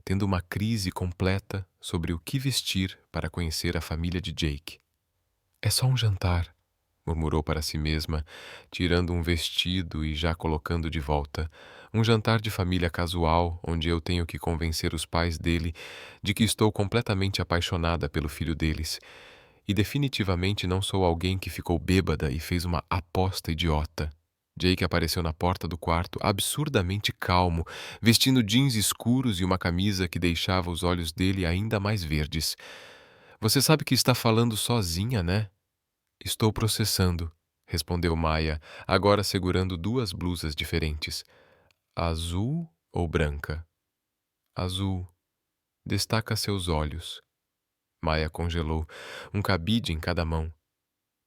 tendo uma crise completa sobre o que vestir para conhecer a família de Jake. É só um jantar, murmurou para si mesma, tirando um vestido e já colocando de volta. Um jantar de família casual, onde eu tenho que convencer os pais dele de que estou completamente apaixonada pelo filho deles. E definitivamente não sou alguém que ficou bêbada e fez uma aposta idiota. Jake apareceu na porta do quarto, absurdamente calmo, vestindo jeans escuros e uma camisa que deixava os olhos dele ainda mais verdes. Você sabe que está falando sozinha, né? Estou processando, respondeu Maia, agora segurando duas blusas diferentes. Azul ou branca? Azul. Destaca seus olhos. Maia congelou, um cabide em cada mão.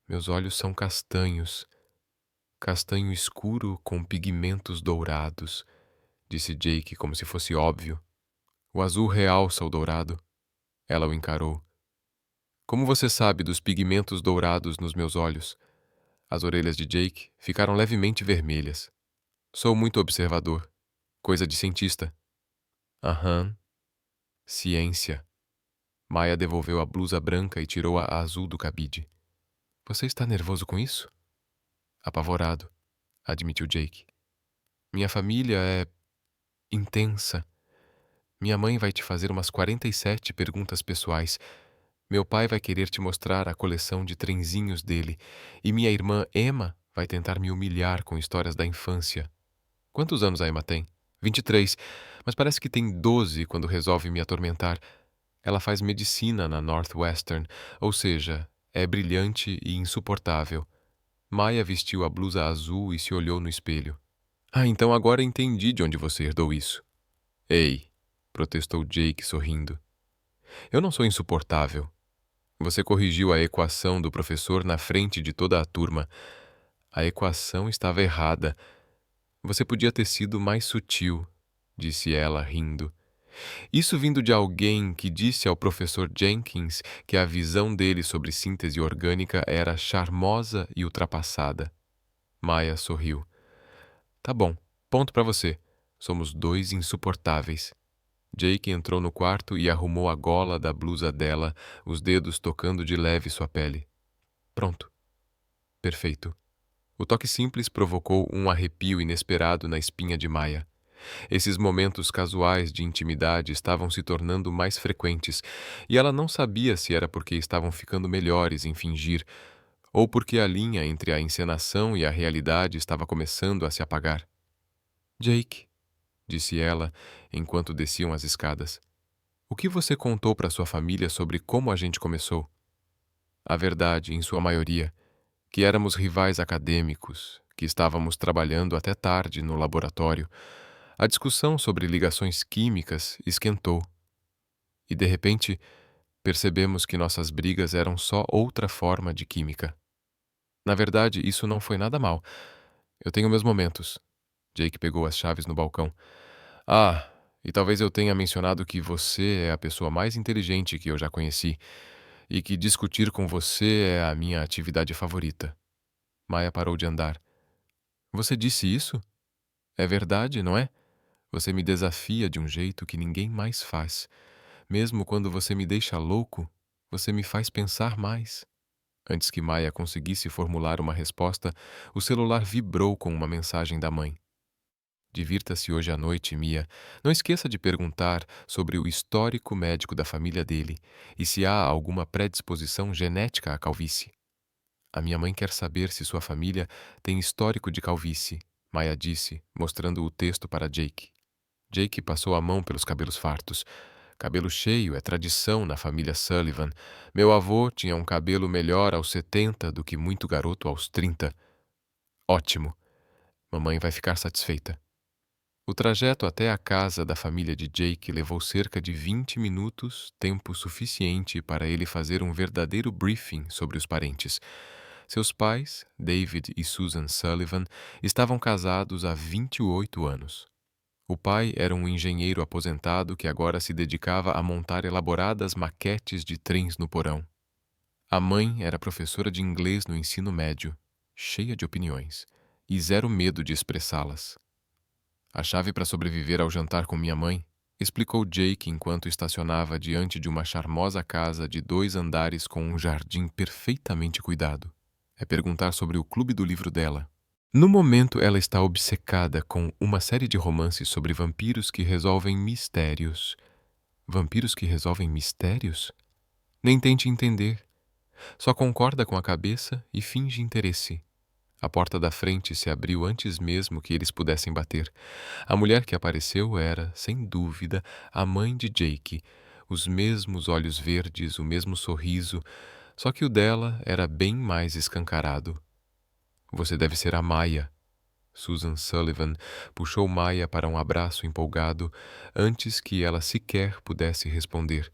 Meus olhos são castanhos. Castanho escuro com pigmentos dourados, disse Jake como se fosse óbvio. O azul realça o dourado. Ela o encarou. Como você sabe dos pigmentos dourados nos meus olhos? As orelhas de Jake ficaram levemente vermelhas. Sou muito observador. Coisa de cientista. Aham. Ciência. Maia devolveu a blusa branca e tirou a azul do cabide. Você está nervoso com isso? Apavorado, admitiu Jake. Minha família é intensa. Minha mãe vai te fazer umas 47 perguntas pessoais. Meu pai vai querer te mostrar a coleção de trenzinhos dele. E minha irmã Emma vai tentar me humilhar com histórias da infância. Quantos anos a Emma tem? 23, mas parece que tem 12 quando resolve me atormentar. Ela faz medicina na Northwestern, ou seja, é brilhante e insuportável. Maia vestiu a blusa azul e se olhou no espelho. Ah, então agora entendi de onde você herdou isso. Ei, protestou Jake sorrindo. Eu não sou insuportável. Você corrigiu a equação do professor na frente de toda a turma. A equação estava errada. Você podia ter sido mais sutil, disse ela, rindo. Isso vindo de alguém que disse ao professor Jenkins que a visão dele sobre síntese orgânica era charmosa e ultrapassada. Maia sorriu. Tá bom, ponto pra você. Somos dois insuportáveis. Jake entrou no quarto e arrumou a gola da blusa dela, os dedos tocando de leve sua pele. Pronto. Perfeito. O toque simples provocou um arrepio inesperado na espinha de Maia. Esses momentos casuais de intimidade estavam se tornando mais frequentes, e ela não sabia se era porque estavam ficando melhores em fingir, ou porque a linha entre a encenação e a realidade estava começando a se apagar. Jake, disse ela, enquanto desciam as escadas, o que você contou para sua família sobre como a gente começou? A verdade, em sua maioria, que éramos rivais acadêmicos, que estávamos trabalhando até tarde no laboratório. A discussão sobre ligações químicas esquentou. E, de repente, Percebemos que nossas brigas eram só outra forma de química. Na verdade, isso não foi nada mal. Eu tenho meus momentos. Jake pegou as chaves no balcão. Ah, e talvez eu tenha mencionado que você é a pessoa mais inteligente que eu já conheci e que discutir com você é a minha atividade favorita. Maya parou de andar. Você disse isso? É verdade, não é? Você me desafia de um jeito que ninguém mais faz. Mesmo quando você me deixa louco, você me faz pensar mais. Antes que Maya conseguisse formular uma resposta, o celular vibrou com uma mensagem da mãe. Divirta-se hoje à noite, Mia. Não esqueça de perguntar sobre o histórico médico da família dele e se há alguma predisposição genética à calvície. A minha mãe quer saber se sua família tem histórico de calvície, Maya disse, mostrando o texto para Jake. Jake passou a mão pelos cabelos fartos. Cabelo cheio é tradição na família Sullivan. Meu avô tinha um cabelo melhor aos 70 do que muito garoto aos 30. Ótimo. Mamãe vai ficar satisfeita. O trajeto até a casa da família de Jake levou cerca de 20 minutos, tempo suficiente para ele fazer um verdadeiro briefing sobre os parentes. Seus pais, David e Susan Sullivan, estavam casados há 28 anos. O pai era um engenheiro aposentado que agora se dedicava a montar elaboradas maquetes de trens no porão. A mãe era professora de inglês no ensino médio, cheia de opiniões, e zero medo de expressá-las. A chave para sobreviver ao jantar com minha mãe, explicou Jake enquanto estacionava diante de uma charmosa casa de 2 andares com um jardim perfeitamente cuidado. É perguntar sobre o clube do livro dela. No momento, ela está obcecada com uma série de romances sobre vampiros que resolvem mistérios. Vampiros que resolvem mistérios? Nem tente entender. Só concorda com a cabeça e finge interesse. A porta da frente se abriu antes mesmo que eles pudessem bater. A mulher que apareceu era, sem dúvida, a mãe de Jake. Os mesmos olhos verdes, o mesmo sorriso, só que o dela era bem mais escancarado. Você deve ser a Maya. Susan Sullivan puxou Maya para um abraço empolgado antes que ela sequer pudesse responder.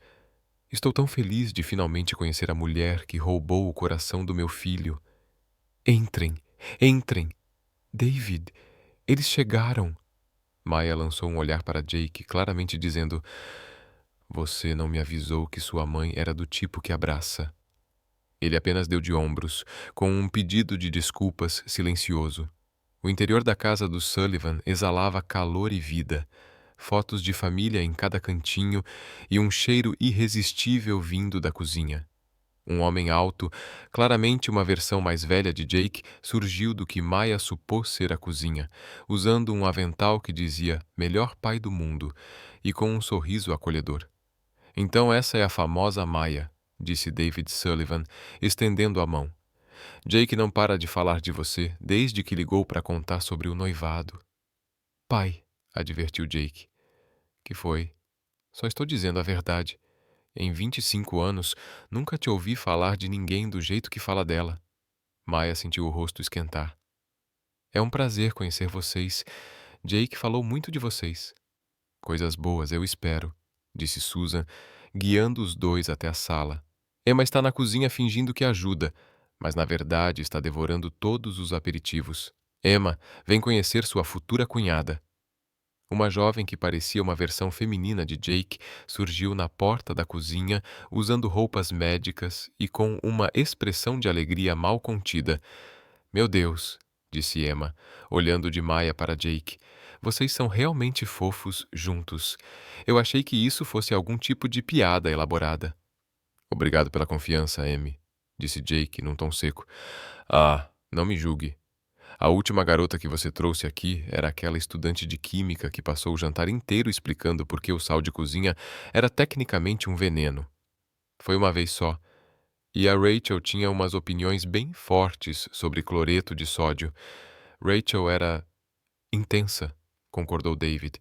Estou tão feliz de finalmente conhecer a mulher que roubou o coração do meu filho. Entrem, entrem. David, eles chegaram. Maya lançou um olhar para Jake, claramente dizendo: Você não me avisou que sua mãe era do tipo que abraça. Ele apenas deu de ombros, com um pedido de desculpas silencioso. O interior da casa do Sullivan exalava calor e vida, fotos de família em cada cantinho e um cheiro irresistível vindo da cozinha. Um homem alto, claramente uma versão mais velha de Jake, surgiu do que Maya supôs ser a cozinha, usando um avental que dizia melhor pai do mundo e com um sorriso acolhedor. Então essa é a famosa Maya, disse David Sullivan, estendendo a mão. Jake não para de falar de você desde que ligou para contar sobre o noivado. Pai, advertiu Jake. Que foi? Só estou dizendo a verdade. Em 25 anos, nunca te ouvi falar de ninguém do jeito que fala dela. Maya sentiu o rosto esquentar. É um prazer conhecer vocês. Jake falou muito de vocês. Coisas boas, eu espero, disse Susan, guiando os dois até a sala. Emma está na cozinha fingindo que ajuda, mas na verdade está devorando todos os aperitivos. Emma, vem conhecer sua futura cunhada. Uma jovem que parecia uma versão feminina de Jake surgiu na porta da cozinha usando roupas médicas e com uma expressão de alegria mal contida. Meu Deus, disse Emma, olhando de Maya para Jake. Vocês são realmente fofos juntos. Eu achei que isso fosse algum tipo de piada elaborada. Obrigado pela confiança, Amy, disse Jake num tom seco. Ah, não me julgue. A última garota que você trouxe aqui era aquela estudante de química que passou o jantar inteiro explicando por que o sal de cozinha era tecnicamente um veneno. Foi uma vez só. E a Rachel tinha umas opiniões bem fortes sobre cloreto de sódio. Rachel era intensa, concordou David.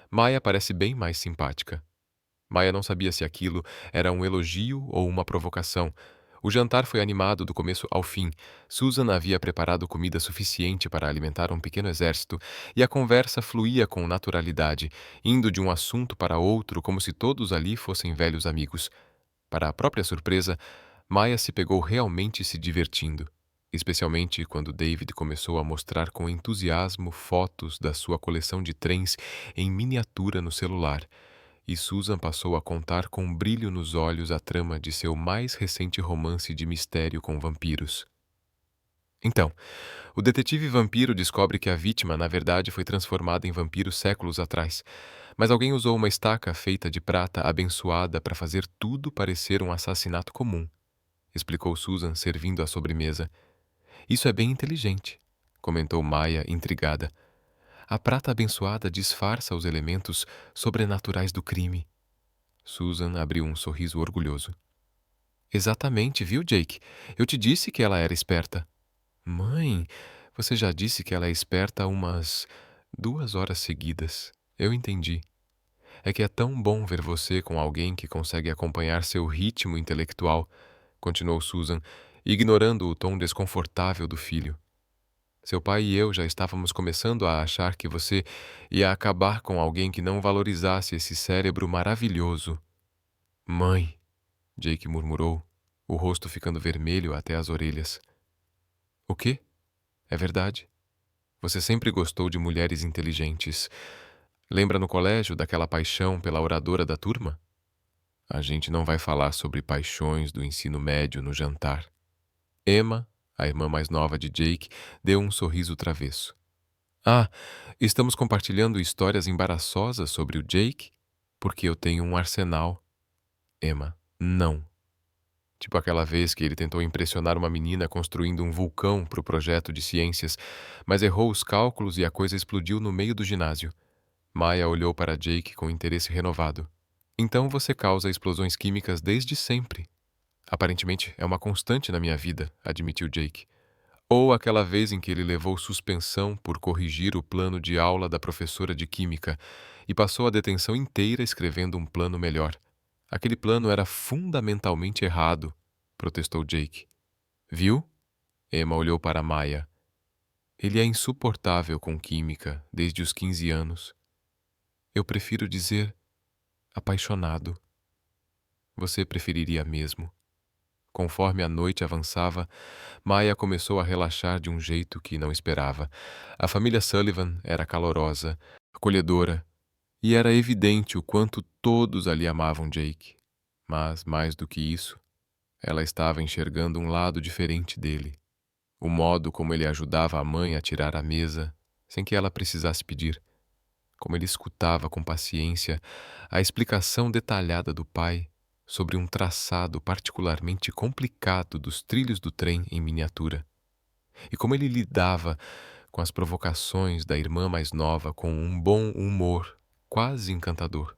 Maya parece bem mais simpática. Maya não sabia se aquilo era um elogio ou uma provocação. O jantar foi animado do começo ao fim. Susan havia preparado comida suficiente para alimentar um pequeno exército, e a conversa fluía com naturalidade, indo de um assunto para outro como se todos ali fossem velhos amigos. Para a própria surpresa, Maya se pegou realmente se divertindo, especialmente quando David começou a mostrar com entusiasmo fotos da sua coleção de trens em miniatura no celular, e Susan passou a contar com um brilho nos olhos a trama de seu mais recente romance de mistério com vampiros. Então, o detetive vampiro descobre que a vítima, na verdade, foi transformada em vampiro séculos atrás, mas alguém usou uma estaca feita de prata abençoada para fazer tudo parecer um assassinato comum, explicou Susan, servindo a sobremesa. Isso é bem inteligente, comentou Maya, intrigada. A prata abençoada disfarça os elementos sobrenaturais do crime. Susan abriu um sorriso orgulhoso. Exatamente, viu, Jake? Eu te disse que ela era esperta. Mãe, você já disse que ela é esperta umas 2 horas seguidas. Eu entendi. É que é tão bom ver você com alguém que consegue acompanhar seu ritmo intelectual, continuou Susan, ignorando o tom desconfortável do filho. Seu pai e eu já estávamos começando a achar que você ia acabar com alguém que não valorizasse esse cérebro maravilhoso. Mãe, Jake murmurou, o rosto ficando vermelho até as orelhas. O quê? É verdade. Você sempre gostou de mulheres inteligentes. Lembra no colégio daquela paixão pela oradora da turma? A gente não vai falar sobre paixões do ensino médio no jantar. Emma, a irmã mais nova de Jake, deu um sorriso travesso. Ah, estamos compartilhando histórias embaraçosas sobre o Jake? Porque eu tenho um arsenal. Emma, não. Tipo aquela vez que ele tentou impressionar uma menina construindo um vulcão para o projeto de ciências, mas errou os cálculos e a coisa explodiu no meio do ginásio. Maya olhou para Jake com interesse renovado. Então você causa explosões químicas desde sempre. Aparentemente é uma constante na minha vida, admitiu Jake. Ou aquela vez em que ele levou suspensão por corrigir o plano de aula da professora de química e passou a detenção inteira escrevendo um plano melhor. Aquele plano era fundamentalmente errado, protestou Jake. Viu? Emma olhou para Maya. Ele é insuportável com química desde os 15 anos. Eu prefiro dizer apaixonado. Você preferiria mesmo? Conforme a noite avançava, Maya começou a relaxar de um jeito que não esperava. A família Sullivan era calorosa, acolhedora, e era evidente o quanto todos ali amavam Jake. Mas, mais do que isso, ela estava enxergando um lado diferente dele. O modo como ele ajudava a mãe a tirar a mesa, sem que ela precisasse pedir. Como ele escutava com paciência a explicação detalhada do pai sobre um traçado particularmente complicado dos trilhos do trem em miniatura. E como ele lidava com as provocações da irmã mais nova com um bom humor quase encantador.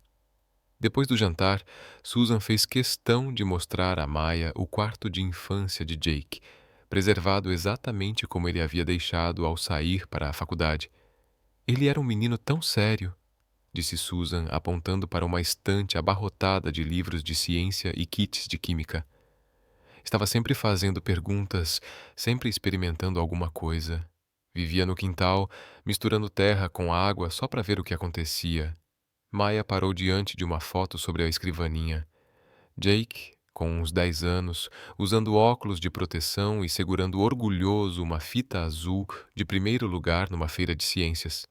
Depois do jantar, Susan fez questão de mostrar a Maya o quarto de infância de Jake, preservado exatamente como ele havia deixado ao sair para a faculdade. Ele era um menino tão sério, disse Susan, apontando para uma estante abarrotada de livros de ciência e kits de química. Estava sempre fazendo perguntas, sempre experimentando alguma coisa. Vivia no quintal, misturando terra com água só para ver o que acontecia. Maya parou diante de uma foto sobre a escrivaninha. Jake, com uns 10 anos, usando óculos de proteção e segurando orgulhoso uma fita azul de primeiro lugar numa feira de ciências.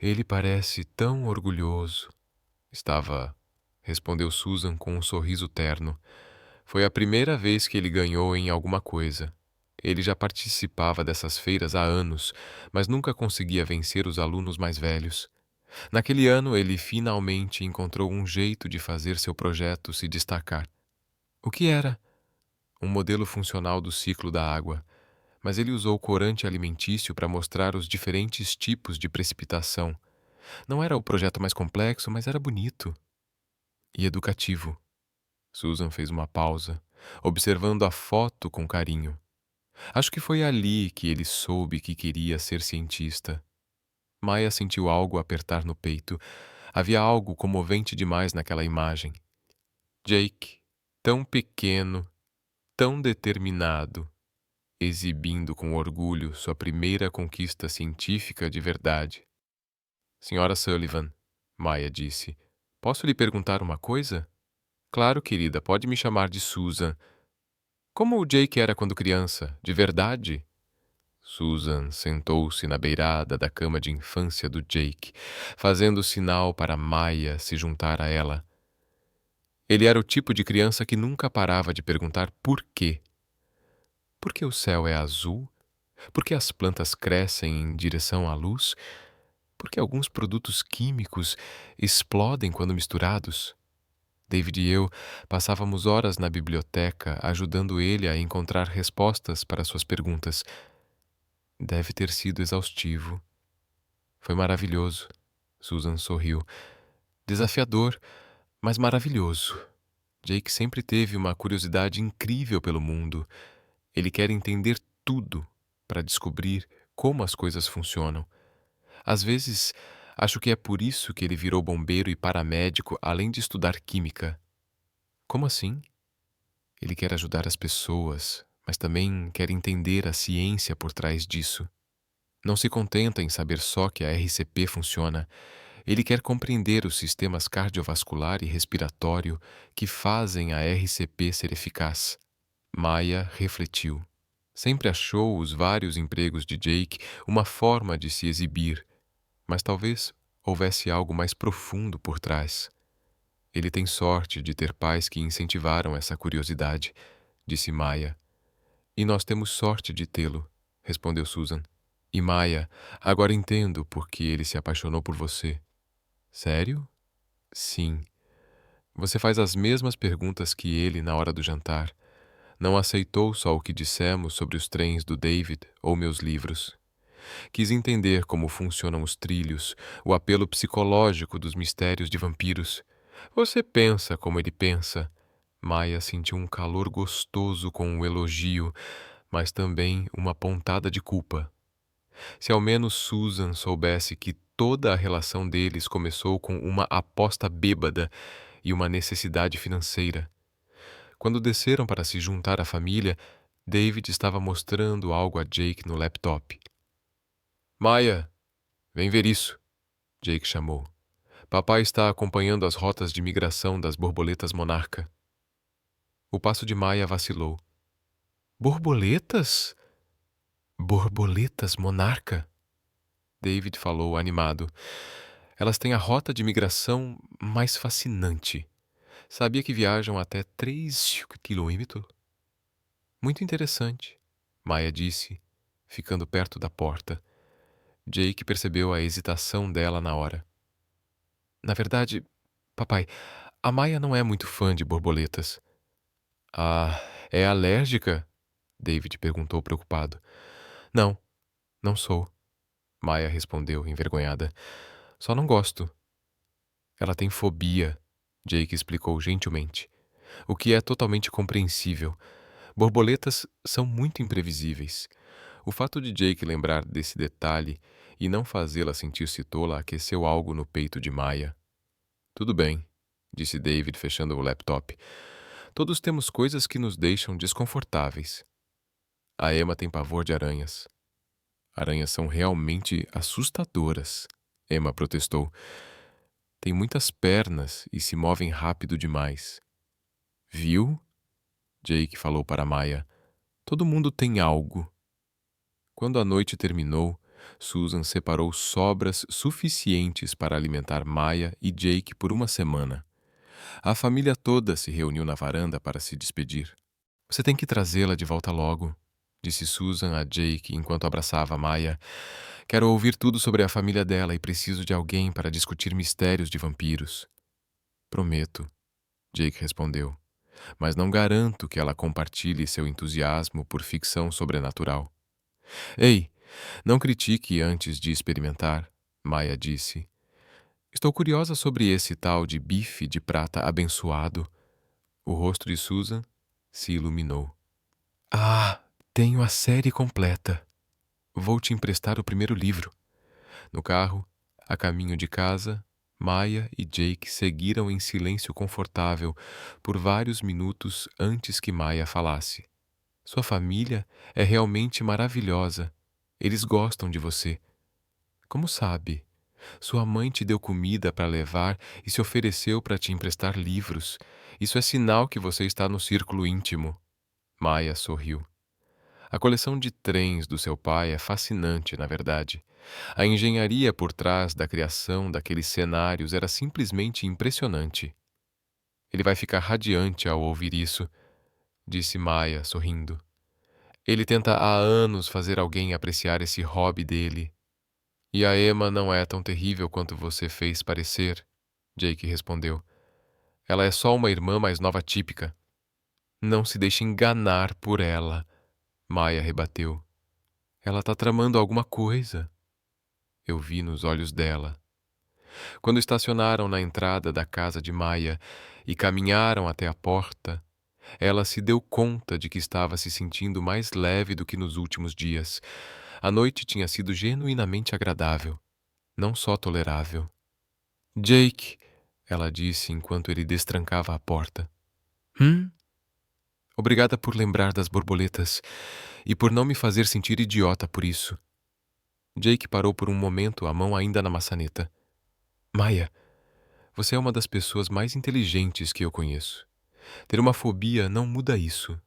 Ele parece tão orgulhoso. Respondeu Susan com um sorriso terno. Foi a primeira vez que ele ganhou em alguma coisa. Ele já participava dessas feiras há anos, mas nunca conseguia vencer os alunos mais velhos. Naquele ano, ele finalmente encontrou um jeito de fazer seu projeto se destacar. O que era? Um modelo funcional do ciclo da água, mas ele usou corante alimentício para mostrar os diferentes tipos de precipitação. Não era o projeto mais complexo, mas era bonito e educativo. Susan fez uma pausa, observando a foto com carinho. Acho que foi ali que ele soube que queria ser cientista. Maya sentiu algo apertar no peito. Havia algo comovente demais naquela imagem. Jake, tão pequeno, tão determinado, exibindo com orgulho sua primeira conquista científica de verdade. Senhora Sullivan, Maya disse, posso lhe perguntar uma coisa? Claro, querida, pode me chamar de Susan. Como o Jake era quando criança, de verdade? Susan sentou-se na beirada da cama de infância do Jake, fazendo sinal para Maya se juntar a ela. Ele era o tipo de criança que nunca parava de perguntar por quê. Por que o céu é azul? Por que as plantas crescem em direção à luz? Por que alguns produtos químicos explodem quando misturados? David e eu passávamos horas na biblioteca ajudando ele a encontrar respostas para suas perguntas. Deve ter sido exaustivo. Foi maravilhoso. Susan sorriu. Desafiador, mas maravilhoso. Jake sempre teve uma curiosidade incrível pelo mundo. Ele quer entender tudo para descobrir como as coisas funcionam. Às vezes, acho que é por isso que ele virou bombeiro e paramédico, além de estudar química. Como assim? Ele quer ajudar as pessoas, mas também quer entender a ciência por trás disso. Não se contenta em saber só que a RCP funciona. Ele quer compreender os sistemas cardiovascular e respiratório que fazem a RCP ser eficaz. Maya refletiu. Sempre achou os vários empregos de Jake uma forma de se exibir, mas talvez houvesse algo mais profundo por trás. Ele tem sorte de ter pais que incentivaram essa curiosidade, disse Maya. E nós temos sorte de tê-lo, respondeu Susan. E Maya, agora entendo por que ele se apaixonou por você. Sério? Sim. Você faz as mesmas perguntas que ele na hora do jantar. Não aceitou só o que dissemos sobre os trens do David ou meus livros. Quis entender como funcionam os trilhos, o apelo psicológico dos mistérios de vampiros. Você pensa como ele pensa. Maya sentiu um calor gostoso com o elogio, mas também uma pontada de culpa. Se ao menos Susan soubesse que toda a relação deles começou com uma aposta bêbada e uma necessidade financeira. Quando desceram para se juntar à família, David estava mostrando algo a Jake no laptop. Maya, vem ver isso, Jake chamou. Papai está acompanhando as rotas de migração das borboletas monarca. O passo de Maya vacilou. Borboletas? Borboletas monarca? David falou animado. Elas têm a rota de migração mais fascinante. Sabia que viajam até 3 quilômetros? Muito interessante, Maya disse, ficando perto da porta. Jake percebeu a hesitação dela na hora. Na verdade, papai, a Maya não é muito fã de borboletas. Ah, é alérgica? David perguntou preocupado. Não, não sou, Maya respondeu, envergonhada. Só não gosto. Ela tem fobia, Jake explicou gentilmente, o que é totalmente compreensível. Borboletas são muito imprevisíveis. O fato de Jake lembrar desse detalhe e não fazê-la sentir-se tola aqueceu algo no peito de Maya. Tudo bem, disse David fechando o laptop. Todos temos coisas que nos deixam desconfortáveis. A Emma tem pavor de aranhas. Aranhas são realmente assustadoras, Emma protestou. Tem muitas pernas e se movem rápido demais. Viu? Jake falou para Maya. Todo mundo tem algo. Quando a noite terminou, Susan separou sobras suficientes para alimentar Maya e Jake por uma semana. A família toda se reuniu na varanda para se despedir. Você tem que trazê-la de volta logo, disse Susan a Jake enquanto abraçava Maya. Quero ouvir tudo sobre a família dela e preciso de alguém para discutir mistérios de vampiros. Prometo, Jake respondeu, mas não garanto que ela compartilhe seu entusiasmo por ficção sobrenatural. Ei, não critique antes de experimentar, Maya disse. Estou curiosa sobre esse tal de bife de prata abençoado. O rosto de Susan se iluminou. Ah, tenho a série completa. Vou te emprestar o primeiro livro. No carro, a caminho de casa, Maya e Jake seguiram em silêncio confortável por vários minutos antes que Maya falasse. Sua família é realmente maravilhosa. Eles gostam de você. Como sabe? Sua mãe te deu comida para levar e se ofereceu para te emprestar livros. Isso é sinal que você está no círculo íntimo. Maia sorriu. A coleção de trens do seu pai é fascinante, na verdade. A engenharia por trás da criação daqueles cenários era simplesmente impressionante. Ele vai ficar radiante ao ouvir isso, disse Maia, sorrindo. Ele tenta há anos fazer alguém apreciar esse hobby dele. E a Emma não é tão terrível quanto você fez parecer, Jake respondeu. Ela é só uma irmã mais nova típica. Não se deixe enganar por ela, Maia rebateu. Ela tá tramando alguma coisa. Eu vi nos olhos dela. Quando estacionaram na entrada da casa de Maia e caminharam até a porta, ela se deu conta de que estava se sentindo mais leve do que nos últimos dias. A noite tinha sido genuinamente agradável, não só tolerável. Jake, ela disse enquanto ele destrancava a porta. Obrigada por lembrar das borboletas e por não me fazer sentir idiota por isso. Jake parou por um momento, a mão ainda na maçaneta. Maia, você é uma das pessoas mais inteligentes que eu conheço. Ter uma fobia não muda isso.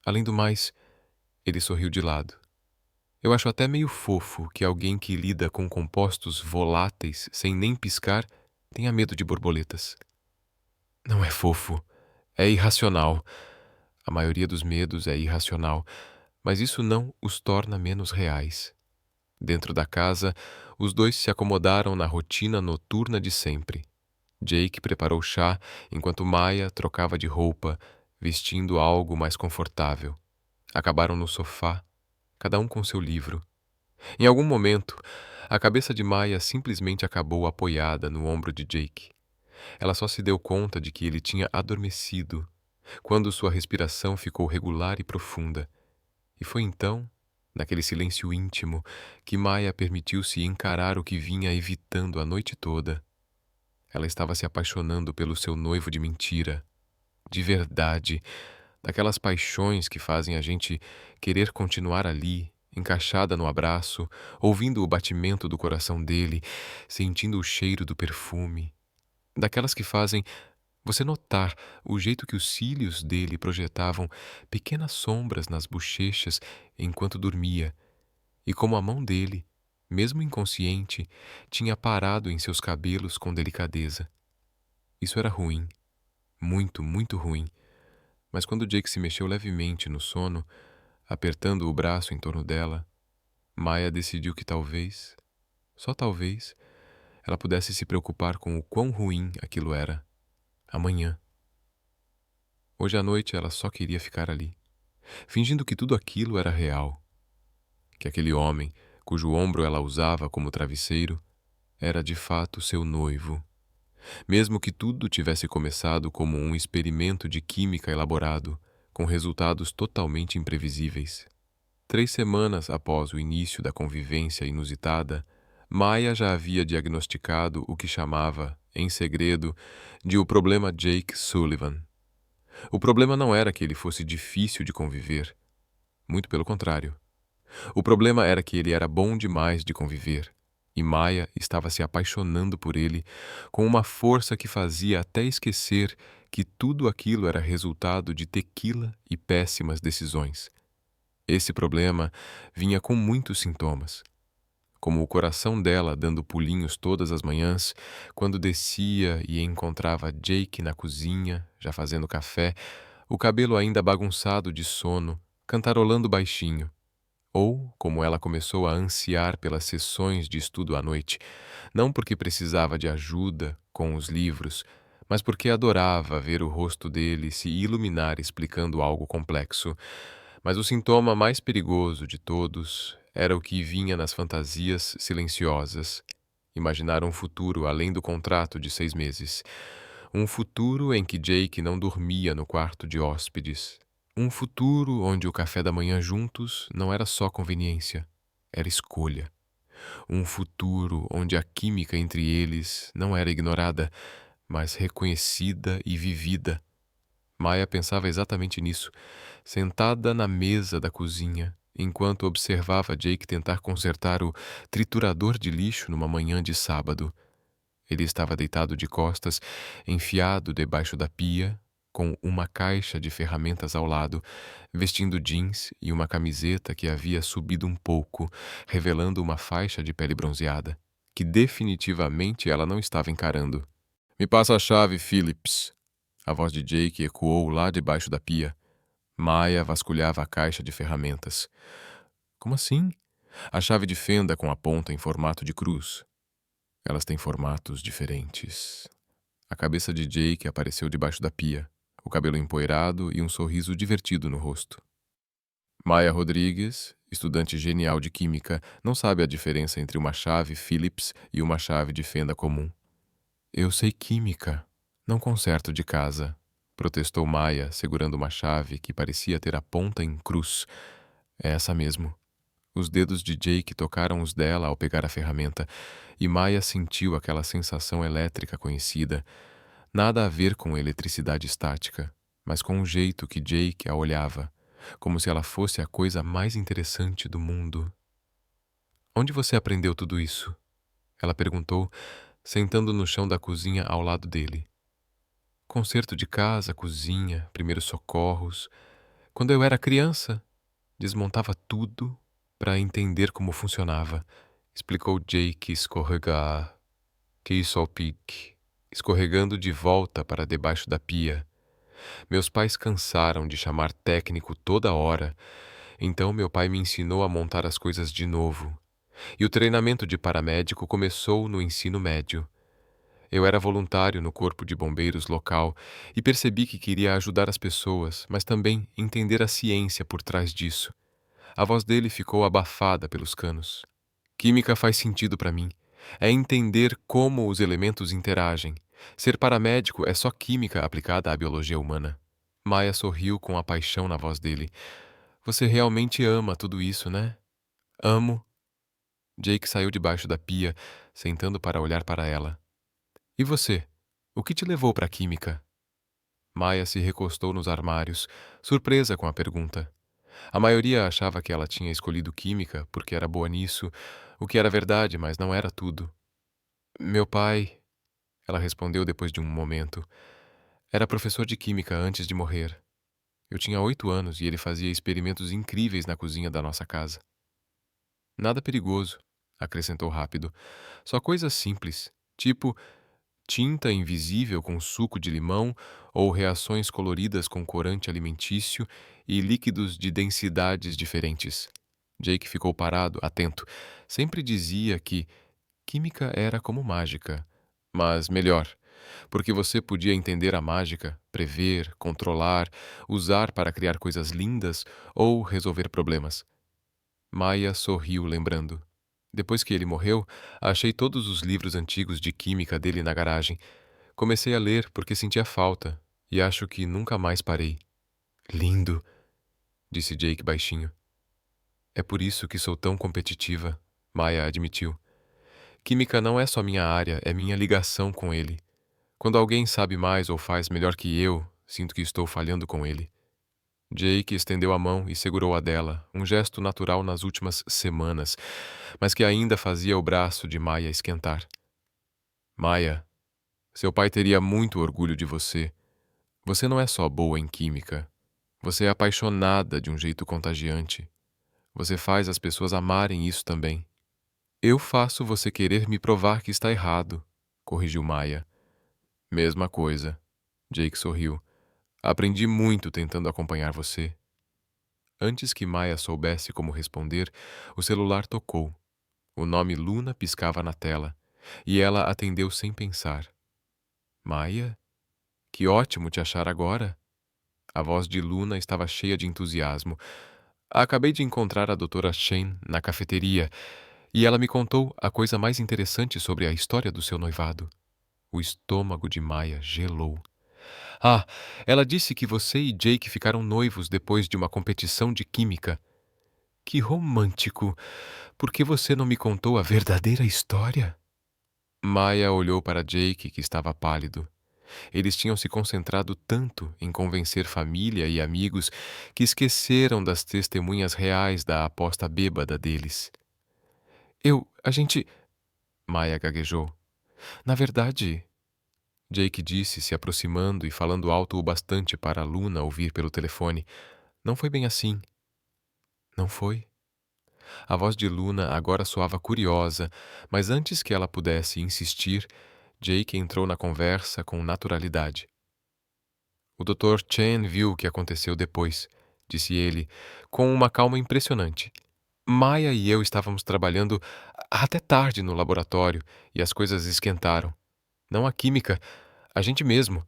Além do mais, ele sorriu de lado. Eu acho até meio fofo que alguém que lida com compostos voláteis sem nem piscar tenha medo de borboletas. Não é fofo, é irracional. A maioria dos medos é irracional, mas isso não os torna menos reais. Dentro da casa, os dois se acomodaram na rotina noturna de sempre. Jake preparou chá enquanto Maia trocava de roupa, vestindo algo mais confortável. Acabaram no sofá, cada um com seu livro. Em algum momento, a cabeça de Maia simplesmente acabou apoiada no ombro de Jake. Ela só se deu conta de que ele tinha adormecido, quando sua respiração ficou regular e profunda. E foi então, naquele silêncio íntimo, que Maia permitiu-se encarar o que vinha evitando a noite toda. Ela estava se apaixonando pelo seu noivo de mentira, de verdade, daquelas paixões que fazem a gente querer continuar ali, encaixada no abraço, ouvindo o batimento do coração dele, sentindo o cheiro do perfume, daquelas que fazem você notar o jeito que os cílios dele projetavam pequenas sombras nas bochechas enquanto dormia, e como a mão dele, mesmo inconsciente, tinha parado em seus cabelos com delicadeza. Isso era ruim, muito, muito ruim, mas quando Jake se mexeu levemente no sono, apertando o braço em torno dela, Maia decidiu que talvez, só talvez, ela pudesse se preocupar com o quão ruim aquilo era. Amanhã. Hoje à noite ela só queria ficar ali, fingindo que tudo aquilo era real, que aquele homem, cujo ombro ela usava como travesseiro, era de fato seu noivo. Mesmo que tudo tivesse começado como um experimento de química elaborado, com resultados totalmente imprevisíveis. 3 semanas após o início da convivência inusitada, Maia já havia diagnosticado o que chamava, em segredo, de o problema Jake Sullivan. O problema não era que ele fosse difícil de conviver. Muito pelo contrário. O problema era que ele era bom demais de conviver. E Maia estava se apaixonando por ele com uma força que fazia até esquecer que tudo aquilo era resultado de tequila e péssimas decisões. Esse problema vinha com muitos sintomas, como o coração dela dando pulinhos todas as manhãs, quando descia e encontrava Jake na cozinha, já fazendo café, o cabelo ainda bagunçado de sono, cantarolando baixinho. Ou, como ela começou a ansiar pelas sessões de estudo à noite, não porque precisava de ajuda com os livros, mas porque adorava ver o rosto dele se iluminar explicando algo complexo. Mas o sintoma mais perigoso de todos era o que vinha nas fantasias silenciosas. Imaginar um futuro além do contrato de 6 meses. Um futuro em que Jake não dormia no quarto de hóspedes. Um futuro onde o café da manhã juntos não era só conveniência, era escolha. Um futuro onde a química entre eles não era ignorada, mas reconhecida e vivida. Maia pensava exatamente nisso, sentada na mesa da cozinha, enquanto observava Jake tentar consertar o triturador de lixo numa manhã de sábado. Ele estava deitado de costas, enfiado debaixo da pia, com uma caixa de ferramentas ao lado, vestindo jeans e uma camiseta que havia subido um pouco, revelando uma faixa de pele bronzeada, que definitivamente ela não estava encarando. "Me passa a chave, Phillips." A voz de Jake ecoou lá debaixo da pia. Maya vasculhava a caixa de ferramentas. "Como assim?" "A chave de fenda com a ponta em formato de cruz. Elas têm formatos diferentes." A cabeça de Jake apareceu debaixo da pia, o cabelo empoeirado e um sorriso divertido no rosto. Maya Rodrigues, estudante genial de química, não sabe a diferença entre uma chave Phillips e uma chave de fenda comum. "Eu sei química, não conserto de casa", protestou Maya, segurando uma chave que parecia ter a ponta em cruz. "É essa mesmo." Os dedos de Jake tocaram os dela ao pegar a ferramenta, e Maya sentiu aquela sensação elétrica conhecida. Nada a ver com eletricidade estática, mas com o jeito que Jake a olhava, como se ela fosse a coisa mais interessante do mundo. "Onde você aprendeu tudo isso?" ela perguntou, sentando no chão da cozinha ao lado dele. "Conserto de casa, cozinha, primeiros socorros. Quando eu era criança, desmontava tudo para entender como funcionava", explicou Jake escorregar. Que isso ao pique, escorregando de volta para debaixo da pia. "Meus pais cansaram de chamar técnico toda hora, então meu pai me ensinou a montar as coisas de novo. E o treinamento de paramédico começou no ensino médio. Eu era voluntário no corpo de bombeiros local e percebi que queria ajudar as pessoas, mas também entender a ciência por trás disso." A voz dele ficou abafada pelos canos. "Química faz sentido para mim. É entender como os elementos interagem. Ser paramédico é só química aplicada à biologia humana." Maya sorriu com a paixão na voz dele. "Você realmente ama tudo isso, né?" "Amo." Jake saiu debaixo da pia, sentando para olhar para ela. "E você? O que te levou para a química?" Maya se recostou nos armários, surpresa com a pergunta. A maioria achava que ela tinha escolhido química porque era boa nisso, o que era verdade, mas não era tudo. "Meu pai", ela respondeu depois de um momento, "era professor de química antes de morrer. Eu tinha 8 anos e ele fazia experimentos incríveis na cozinha da nossa casa." "Nada perigoso", acrescentou rápido. "Só coisas simples, tipo tinta invisível com suco de limão ou reações coloridas com corante alimentício e líquidos de densidades diferentes." Jake ficou parado, atento. Sempre dizia que química era como mágica, mas melhor, porque você podia entender a mágica, prever, controlar, usar para criar coisas lindas ou resolver problemas. Maya sorriu, lembrando. Depois que ele morreu, achei todos os livros antigos de química dele na garagem. Comecei a ler porque sentia falta, e acho que nunca mais parei. "Lindo", disse Jake baixinho. "É por isso que sou tão competitiva", Maya admitiu. "Química não é só minha área, é minha ligação com ele. Quando alguém sabe mais ou faz melhor que eu, sinto que estou falhando com ele." Jake estendeu a mão e segurou a dela, um gesto natural nas últimas semanas, mas que ainda fazia o braço de Maya esquentar. "Maya, seu pai teria muito orgulho de você. Você não é só boa em química. Você é apaixonada de um jeito contagiante. Você faz as pessoas amarem isso também." "Eu faço você querer me provar que está errado", corrigiu Maya. "Mesma coisa." Jake sorriu. "Aprendi muito tentando acompanhar você." Antes que Maya soubesse como responder, o celular tocou. O nome Luna piscava na tela, e ela atendeu sem pensar. "Maya? Que ótimo te achar agora." A voz de Luna estava cheia de entusiasmo. "Acabei de encontrar a doutora Chen na cafeteria, e ela me contou a coisa mais interessante sobre a história do seu noivado." O estômago de Maya gelou. "Ah, ela disse que você e Jake ficaram noivos depois de uma competição de química." "Que romântico! Por que você não me contou a verdadeira história?" Maya olhou para Jake, que estava pálido. Eles tinham se concentrado tanto em convencer família e amigos que esqueceram das testemunhas reais da aposta bêbada deles. A gente. Maya gaguejou. Na verdade, Jake disse, se aproximando e falando alto o bastante para Luna ouvir pelo telefone. Não foi bem assim. Não foi? A voz de Luna agora soava curiosa, mas antes que ela pudesse insistir, Jake entrou na conversa com naturalidade. O Dr. Chen viu o que aconteceu depois, disse ele, com uma calma impressionante. Maya e eu estávamos trabalhando até tarde no laboratório e as coisas esquentaram. Não a química, a gente mesmo.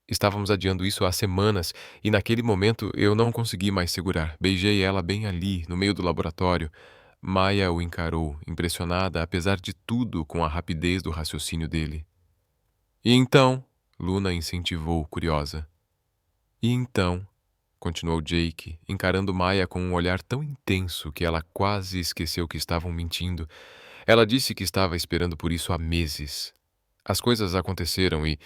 Estávamos adiando isso há semanas e naquele momento eu não consegui mais segurar. Beijei ela bem ali, no meio do laboratório. Maya o encarou, impressionada, apesar de tudo, com a rapidez do raciocínio dele. E então? Luna incentivou, curiosa. E então? Continuou Jake, encarando Maya com um olhar tão intenso que ela quase esqueceu que estavam mentindo. Ela disse que estava esperando por isso há meses. As coisas aconteceram e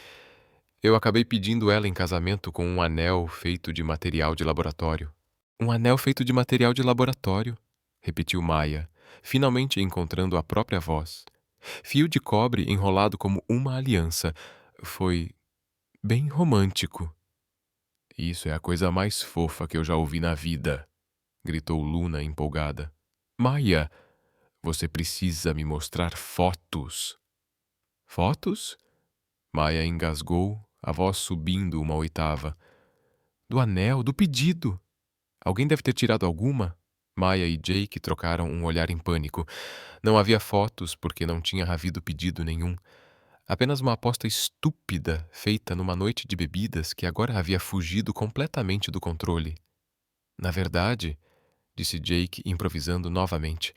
eu acabei pedindo ela em casamento com um anel feito de material de laboratório. Um anel feito de material de laboratório, repetiu Maya, finalmente encontrando a própria voz. Fio de cobre enrolado como uma aliança. Foi bem romântico. Isso é a coisa mais fofa que eu já ouvi na vida, gritou Luna empolgada. Maya, você precisa me mostrar fotos. Fotos? Maya engasgou, a voz subindo uma oitava. Do anel, do pedido. Alguém deve ter tirado alguma? Maya e Jake trocaram um olhar em pânico. Não havia fotos porque não tinha havido pedido nenhum. Apenas uma aposta estúpida feita numa noite de bebidas que agora havia fugido completamente do controle. Na verdade, disse Jake, improvisando novamente,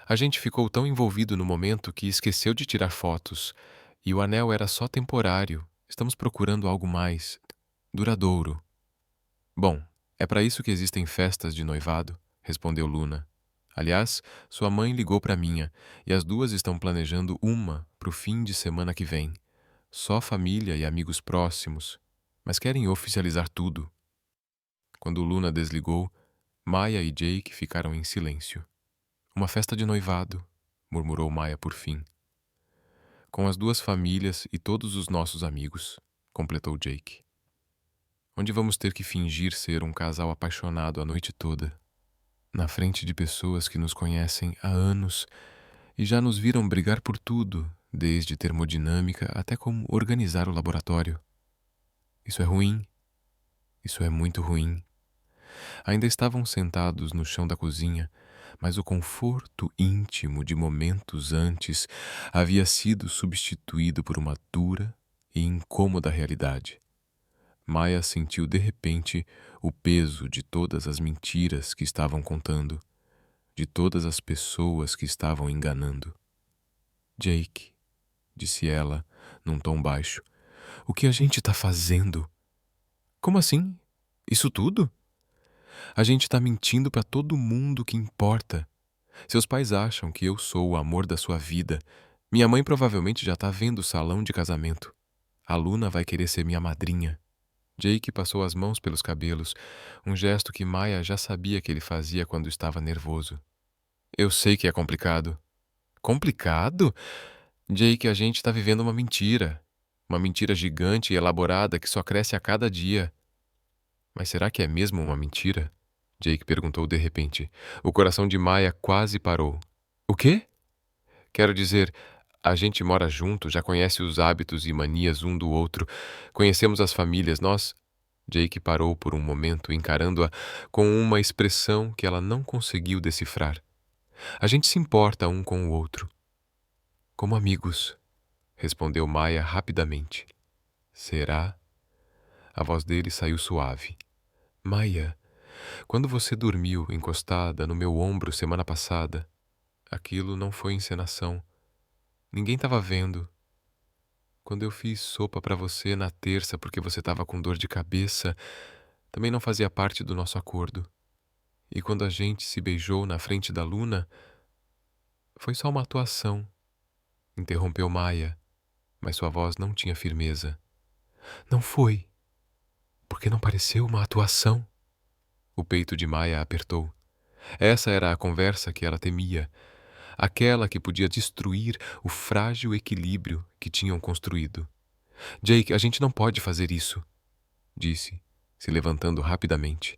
a gente ficou tão envolvido no momento que esqueceu de tirar fotos. E o anel era só temporário. Estamos procurando algo mais duradouro. Bom, é para isso que existem festas de noivado, respondeu Luna. Aliás, sua mãe ligou para minha e as duas estão planejando uma para o fim de semana que vem. Só família e amigos próximos, mas querem oficializar tudo. Quando Luna desligou, Maya e Jake ficaram em silêncio. Uma festa de noivado, murmurou Maya por fim. Com as duas famílias e todos os nossos amigos, completou Jake. Onde vamos ter que fingir ser um casal apaixonado a noite toda, na frente de pessoas que nos conhecem há anos e já nos viram brigar por tudo, desde termodinâmica até como organizar o laboratório. Isso é ruim. Isso é muito ruim. Ainda estavam sentados no chão da cozinha, mas o conforto íntimo de momentos antes havia sido substituído por uma dura e incômoda realidade. Maya sentiu de repente o peso de todas as mentiras que estavam contando, de todas as pessoas que estavam enganando. Jake, disse ela, num tom baixo, o que a gente está fazendo? Como assim? Isso tudo? A gente está mentindo para todo mundo que importa. Seus pais acham que eu sou o amor da sua vida. Minha mãe provavelmente já está vendo o salão de casamento. A Luna vai querer ser minha madrinha. Jake passou as mãos pelos cabelos, um gesto que Maya já sabia que ele fazia quando estava nervoso. Eu sei que é complicado. Complicado? Jake, a gente está vivendo uma mentira. Uma mentira gigante e elaborada que só cresce a cada dia. Mas será que é mesmo uma mentira? Jake perguntou de repente. O coração de Maya quase parou. O quê? Quero dizer, a gente mora junto, já conhece os hábitos e manias um do outro. Conhecemos as famílias, nós... Jake parou por um momento, encarando-a com uma expressão que ela não conseguiu decifrar. A gente se importa um com o outro. Como amigos, respondeu Maya rapidamente. Será? A voz dele saiu suave. Maya, quando você dormiu encostada no meu ombro semana passada, aquilo não foi encenação. Ninguém estava vendo. Quando eu fiz sopa para você na terça porque você estava com dor de cabeça, também não fazia parte do nosso acordo. E quando a gente se beijou na frente da Luna, foi só uma atuação, interrompeu Maya, mas sua voz não tinha firmeza. Não foi, porque não pareceu uma atuação. O peito de Maya apertou. Essa era a conversa que ela temia, aquela que podia destruir o frágil equilíbrio que tinham construído. Jake, a gente não pode fazer isso, disse, se levantando rapidamente.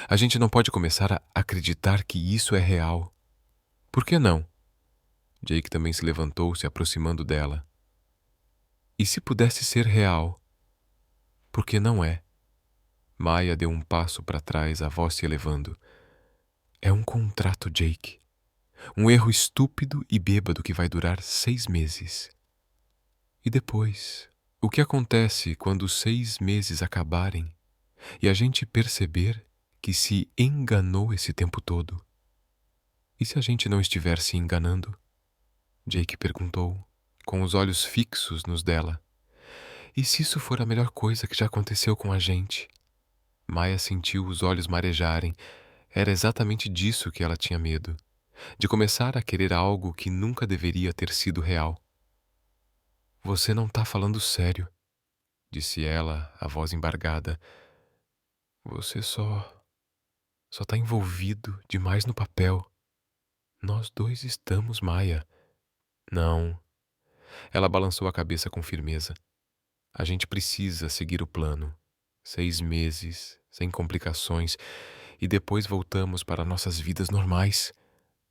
A gente não pode começar a acreditar que isso é real. Por que não? Jake também se levantou, se aproximando dela. E se pudesse ser real? Porque não é. Maya deu um passo para trás, a voz se elevando. É um contrato, Jake. Um erro estúpido e bêbado que vai durar 6 meses. E depois, o que acontece quando os 6 meses acabarem e a gente perceber que se enganou esse tempo todo? E se a gente não estiver se enganando? Jake perguntou, com os olhos fixos nos dela. E se isso for a melhor coisa que já aconteceu com a gente? Maya sentiu os olhos marejarem. Era exatamente disso que ela tinha medo. De começar a querer algo que nunca deveria ter sido real. Você não tá falando sério, disse ela, a voz embargada. Você só tá envolvido demais no papel. Nós dois estamos, Maya. Não. Ela balançou a cabeça com firmeza. A gente precisa seguir o plano. 6 meses, sem complicações, e depois voltamos para nossas vidas normais,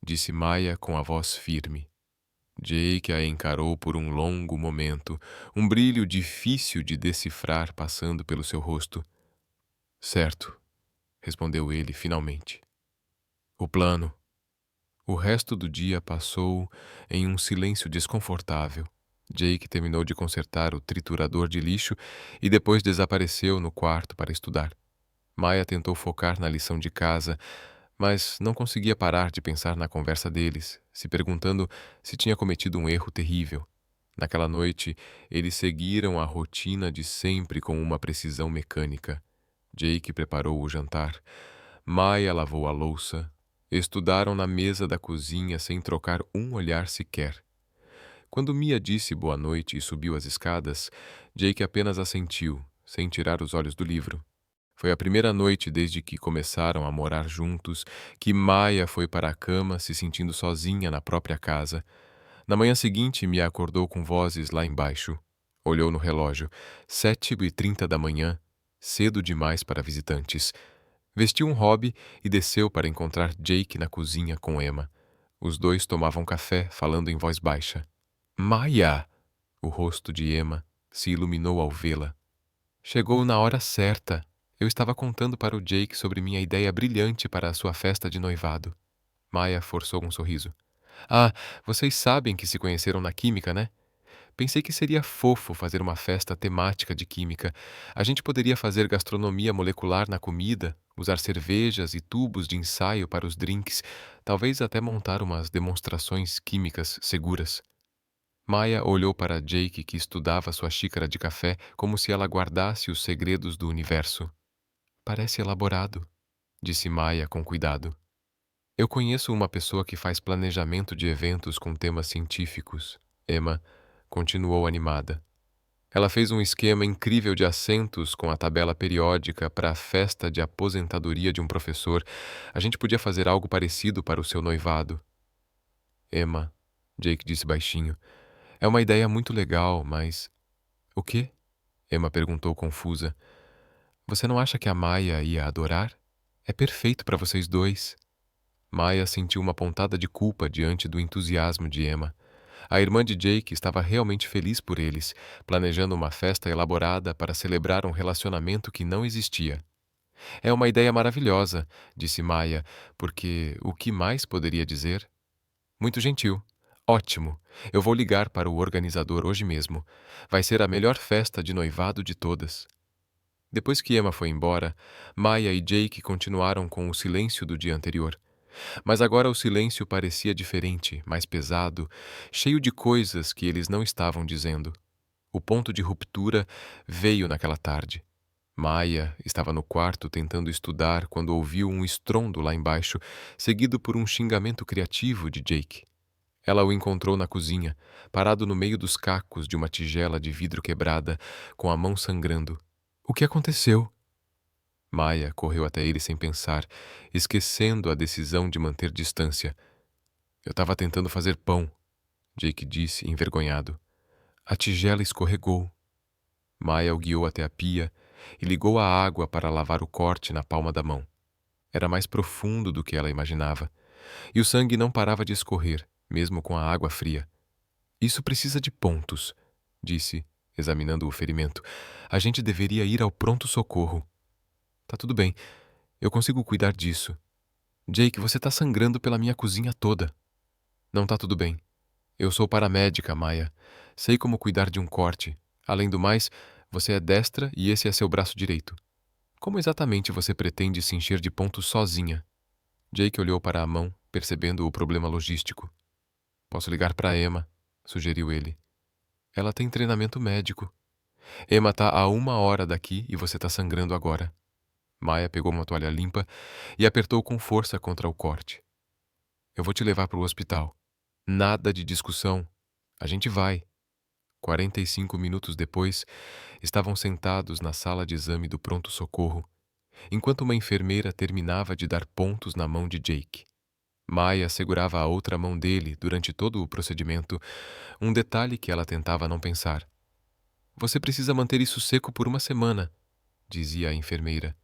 disse Maya com a voz firme. Jake a encarou por um longo momento, um brilho difícil de decifrar passando pelo seu rosto. Certo, respondeu ele finalmente. O plano. O resto do dia passou em um silêncio desconfortável. Jake terminou de consertar o triturador de lixo e depois desapareceu no quarto para estudar. Maya tentou focar na lição de casa, mas não conseguia parar de pensar na conversa deles, se perguntando se tinha cometido um erro terrível. Naquela noite, eles seguiram a rotina de sempre com uma precisão mecânica. Jake preparou o jantar. Maya lavou a louça. Estudaram na mesa da cozinha sem trocar um olhar sequer. Quando Mia disse boa noite e subiu as escadas, Jake apenas assentiu, sem tirar os olhos do livro. Foi a primeira noite desde que começaram a morar juntos que Maya foi para a cama se sentindo sozinha na própria casa. Na manhã seguinte, Mia acordou com vozes lá embaixo. Olhou no relógio. 7h30 da manhã, cedo demais para visitantes. Vestiu um hobby e desceu para encontrar Jake na cozinha com Emma. Os dois tomavam café, falando em voz baixa. Maya! O rosto de Emma se iluminou ao vê-la. Chegou na hora certa. Eu estava contando para o Jake sobre minha ideia brilhante para a sua festa de noivado. Maya forçou um sorriso. Ah, vocês sabem que se conheceram na química, né? Pensei que seria fofo fazer uma festa temática de química. A gente poderia fazer gastronomia molecular na comida, usar cervejas e tubos de ensaio para os drinks, talvez até montar umas demonstrações químicas seguras. Maya olhou para Jake, que estudava sua xícara de café como se ela guardasse os segredos do universo. Parece elaborado, disse Maya com cuidado. Eu conheço uma pessoa que faz planejamento de eventos com temas científicos. Emma continuou animada. Ela fez um esquema incrível de assentos com a tabela periódica para a festa de aposentadoria de um professor. A gente podia fazer algo parecido para o seu noivado. Emma, Jake disse baixinho, é uma ideia muito legal, mas... O quê? Emma perguntou confusa. Você não acha que a Maya ia adorar? É perfeito para vocês dois. Maya sentiu uma pontada de culpa diante do entusiasmo de Emma. A irmã de Jake estava realmente feliz por eles, planejando uma festa elaborada para celebrar um relacionamento que não existia. É uma ideia maravilhosa, disse Maya, porque o que mais poderia dizer? Muito gentil. Ótimo. Eu vou ligar para o organizador hoje mesmo. Vai ser a melhor festa de noivado de todas. Depois que Emma foi embora, Maya e Jake continuaram com o silêncio do dia anterior. Mas agora o silêncio parecia diferente, mais pesado, cheio de coisas que eles não estavam dizendo. O ponto de ruptura veio naquela tarde. Maya estava no quarto tentando estudar quando ouviu um estrondo lá embaixo, seguido por um xingamento criativo de Jake. Ela o encontrou na cozinha, parado no meio dos cacos de uma tigela de vidro quebrada, com a mão sangrando. O que aconteceu? Maya correu até ele sem pensar, esquecendo a decisão de manter distância. Eu estava tentando fazer pão, Jake disse, envergonhado. A tigela escorregou. Maya o guiou até a pia e ligou a água para lavar o corte na palma da mão. Era mais profundo do que ela imaginava, e o sangue não parava de escorrer, mesmo com a água fria. Isso precisa de pontos, disse, examinando o ferimento. A gente deveria ir ao pronto-socorro. Tá tudo bem, eu consigo cuidar disso. Jake, você tá sangrando pela minha cozinha toda. Não tá tudo bem. Eu sou paramédica, Maya. Sei como cuidar de um corte. Além do mais, você é destra e esse é seu braço direito. Como exatamente você pretende se encher de pontos sozinha? Jake olhou para a mão, percebendo o problema logístico. Posso ligar para Emma, sugeriu ele. Ela tem treinamento médico. Emma tá a 1 hora daqui e você tá sangrando agora. Maya pegou uma toalha limpa e apertou com força contra o corte. Eu vou te levar para o hospital. Nada de discussão. A gente vai. 45 minutos depois, estavam sentados na sala de exame do pronto-socorro, enquanto uma enfermeira terminava de dar pontos na mão de Jake. Maya segurava a outra mão dele durante todo o procedimento, um detalhe que ela tentava não pensar. Você precisa manter isso seco por 1 semana, dizia a enfermeira,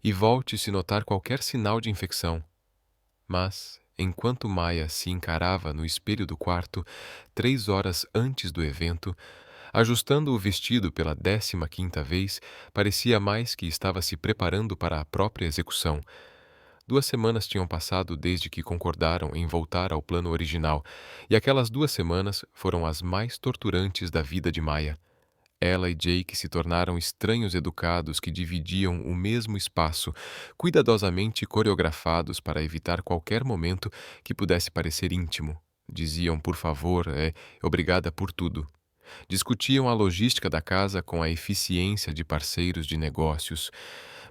e volte se notar qualquer sinal de infecção. Mas, enquanto Maya se encarava no espelho do quarto, 3 horas antes do evento, ajustando o vestido pela 15ª vez, parecia mais que estava se preparando para a própria execução. 2 semanas tinham passado desde que concordaram em voltar ao plano original, e aquelas 2 semanas foram as mais torturantes da vida de Maya. Ela e Jake se tornaram estranhos educados que dividiam o mesmo espaço, cuidadosamente coreografados para evitar qualquer momento que pudesse parecer íntimo. Diziam por favor, obrigada por tudo. Discutiam a logística da casa com a eficiência de parceiros de negócios.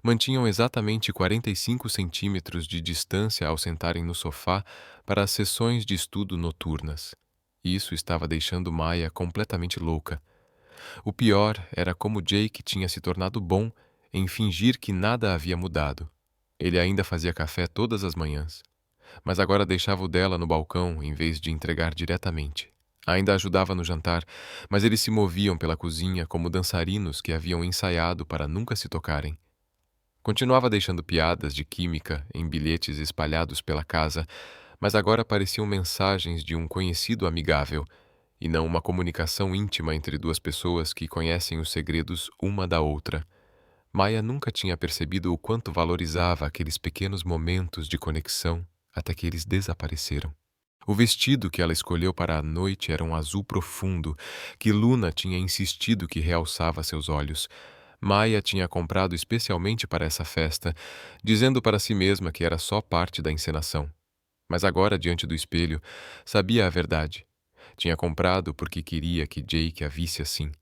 Mantinham exatamente 45 centímetros de distância ao sentarem no sofá para as sessões de estudo noturnas. Isso estava deixando Maya completamente louca. O pior era como Jake tinha se tornado bom em fingir que nada havia mudado. Ele ainda fazia café todas as manhãs, mas agora deixava o dela no balcão em vez de entregar diretamente. Ainda ajudava no jantar, mas eles se moviam pela cozinha como dançarinos que haviam ensaiado para nunca se tocarem. Continuava deixando piadas de química em bilhetes espalhados pela casa, mas agora pareciam mensagens de um conhecido amigável, e não uma comunicação íntima entre duas pessoas que conhecem os segredos uma da outra. Maya nunca tinha percebido o quanto valorizava aqueles pequenos momentos de conexão até que eles desapareceram. O vestido que ela escolheu para a noite era um azul profundo, que Luna tinha insistido que realçava seus olhos. Maya tinha comprado especialmente para essa festa, dizendo para si mesma que era só parte da encenação. Mas agora, diante do espelho, sabia a verdade. Tinha comprado porque queria que Jake a visse assim.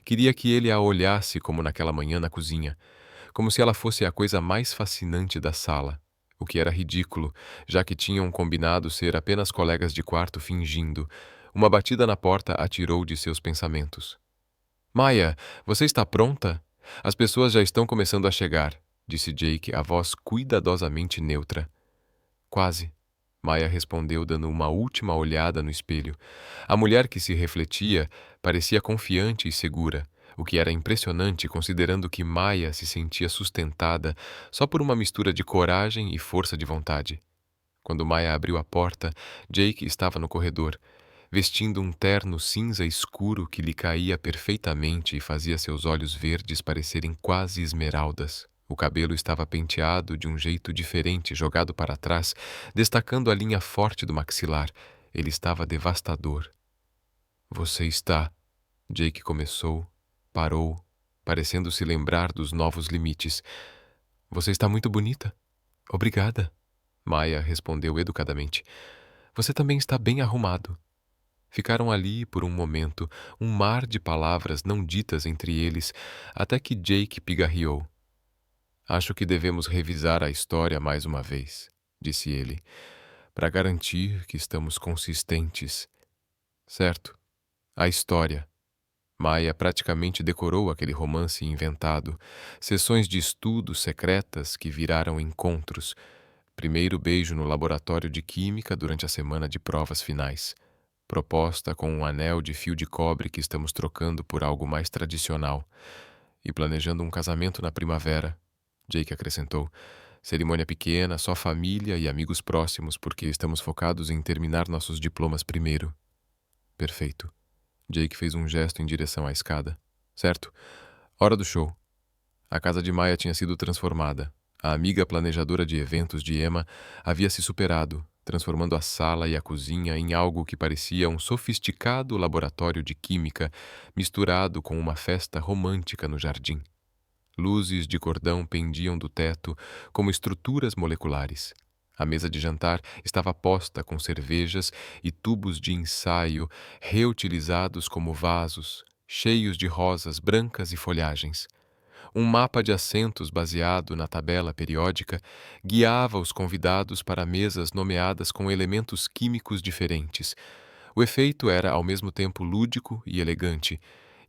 Queria que ele a olhasse como naquela manhã na cozinha, como se ela fosse a coisa mais fascinante da sala, o que era ridículo, já que tinham combinado ser apenas colegas de quarto fingindo. Uma batida na porta a tirou de seus pensamentos. Maya, você está pronta? As pessoas já estão começando a chegar, disse Jake, a voz cuidadosamente neutra. Quase. Maya respondeu, dando uma última olhada no espelho. A mulher que se refletia parecia confiante e segura, o que era impressionante considerando que Maya se sentia sustentada só por uma mistura de coragem e força de vontade. Quando Maya abriu a porta, Jake estava no corredor, vestindo um terno cinza escuro que lhe caía perfeitamente e fazia seus olhos verdes parecerem quase esmeraldas. O cabelo estava penteado de um jeito diferente, jogado para trás, destacando a linha forte do maxilar. Ele estava devastador. Você está... Jake começou, parou, parecendo se lembrar dos novos limites. Você está muito bonita. Obrigada. Maya respondeu educadamente. Você também está bem arrumado. Ficaram ali por um momento, um mar de palavras não ditas entre eles, até que Jake pigarreou. Acho que devemos revisar a história mais uma vez, disse ele. para garantir que estamos consistentes. Certo, a história. Maia praticamente decorou aquele romance inventado, sessões de estudo secretas que viraram encontros, primeiro beijo no laboratório de química durante a semana de provas finais, proposta com um anel de fio de cobre que estamos trocando por algo mais tradicional, e planejando um casamento na primavera. Jake acrescentou, cerimônia pequena, só família e amigos próximos, porque estamos focados em terminar nossos diplomas primeiro. Perfeito. Jake fez um gesto em direção à escada. Certo. Hora do show. A casa de Maia tinha sido transformada. A amiga planejadora de eventos de Emma havia se superado, transformando a sala e a cozinha em algo que parecia um sofisticado laboratório de química misturado com uma festa romântica no jardim. Luzes de cordão pendiam do teto como estruturas moleculares. A mesa de jantar estava posta com cervejas e tubos de ensaio reutilizados como vasos, cheios de rosas brancas e folhagens. Um mapa de assentos baseado na tabela periódica guiava os convidados para mesas nomeadas com elementos químicos diferentes. O efeito era ao mesmo tempo lúdico e elegante,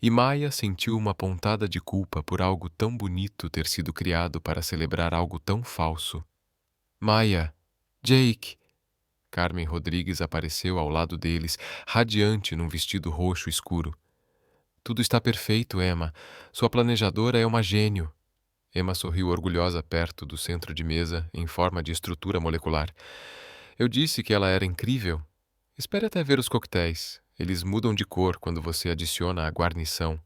e Maia sentiu uma pontada de culpa por algo tão bonito ter sido criado para celebrar algo tão falso. Maia, Jake! Carmen Rodrigues apareceu ao lado deles, radiante num vestido roxo escuro. Tudo está perfeito, Emma. Sua planejadora é uma gênio. Emma sorriu orgulhosa perto do centro de mesa, em forma de estrutura molecular. Eu disse que ela era incrível. Espere até ver os coquetéis. Eles mudam de cor quando você adiciona a guarnição.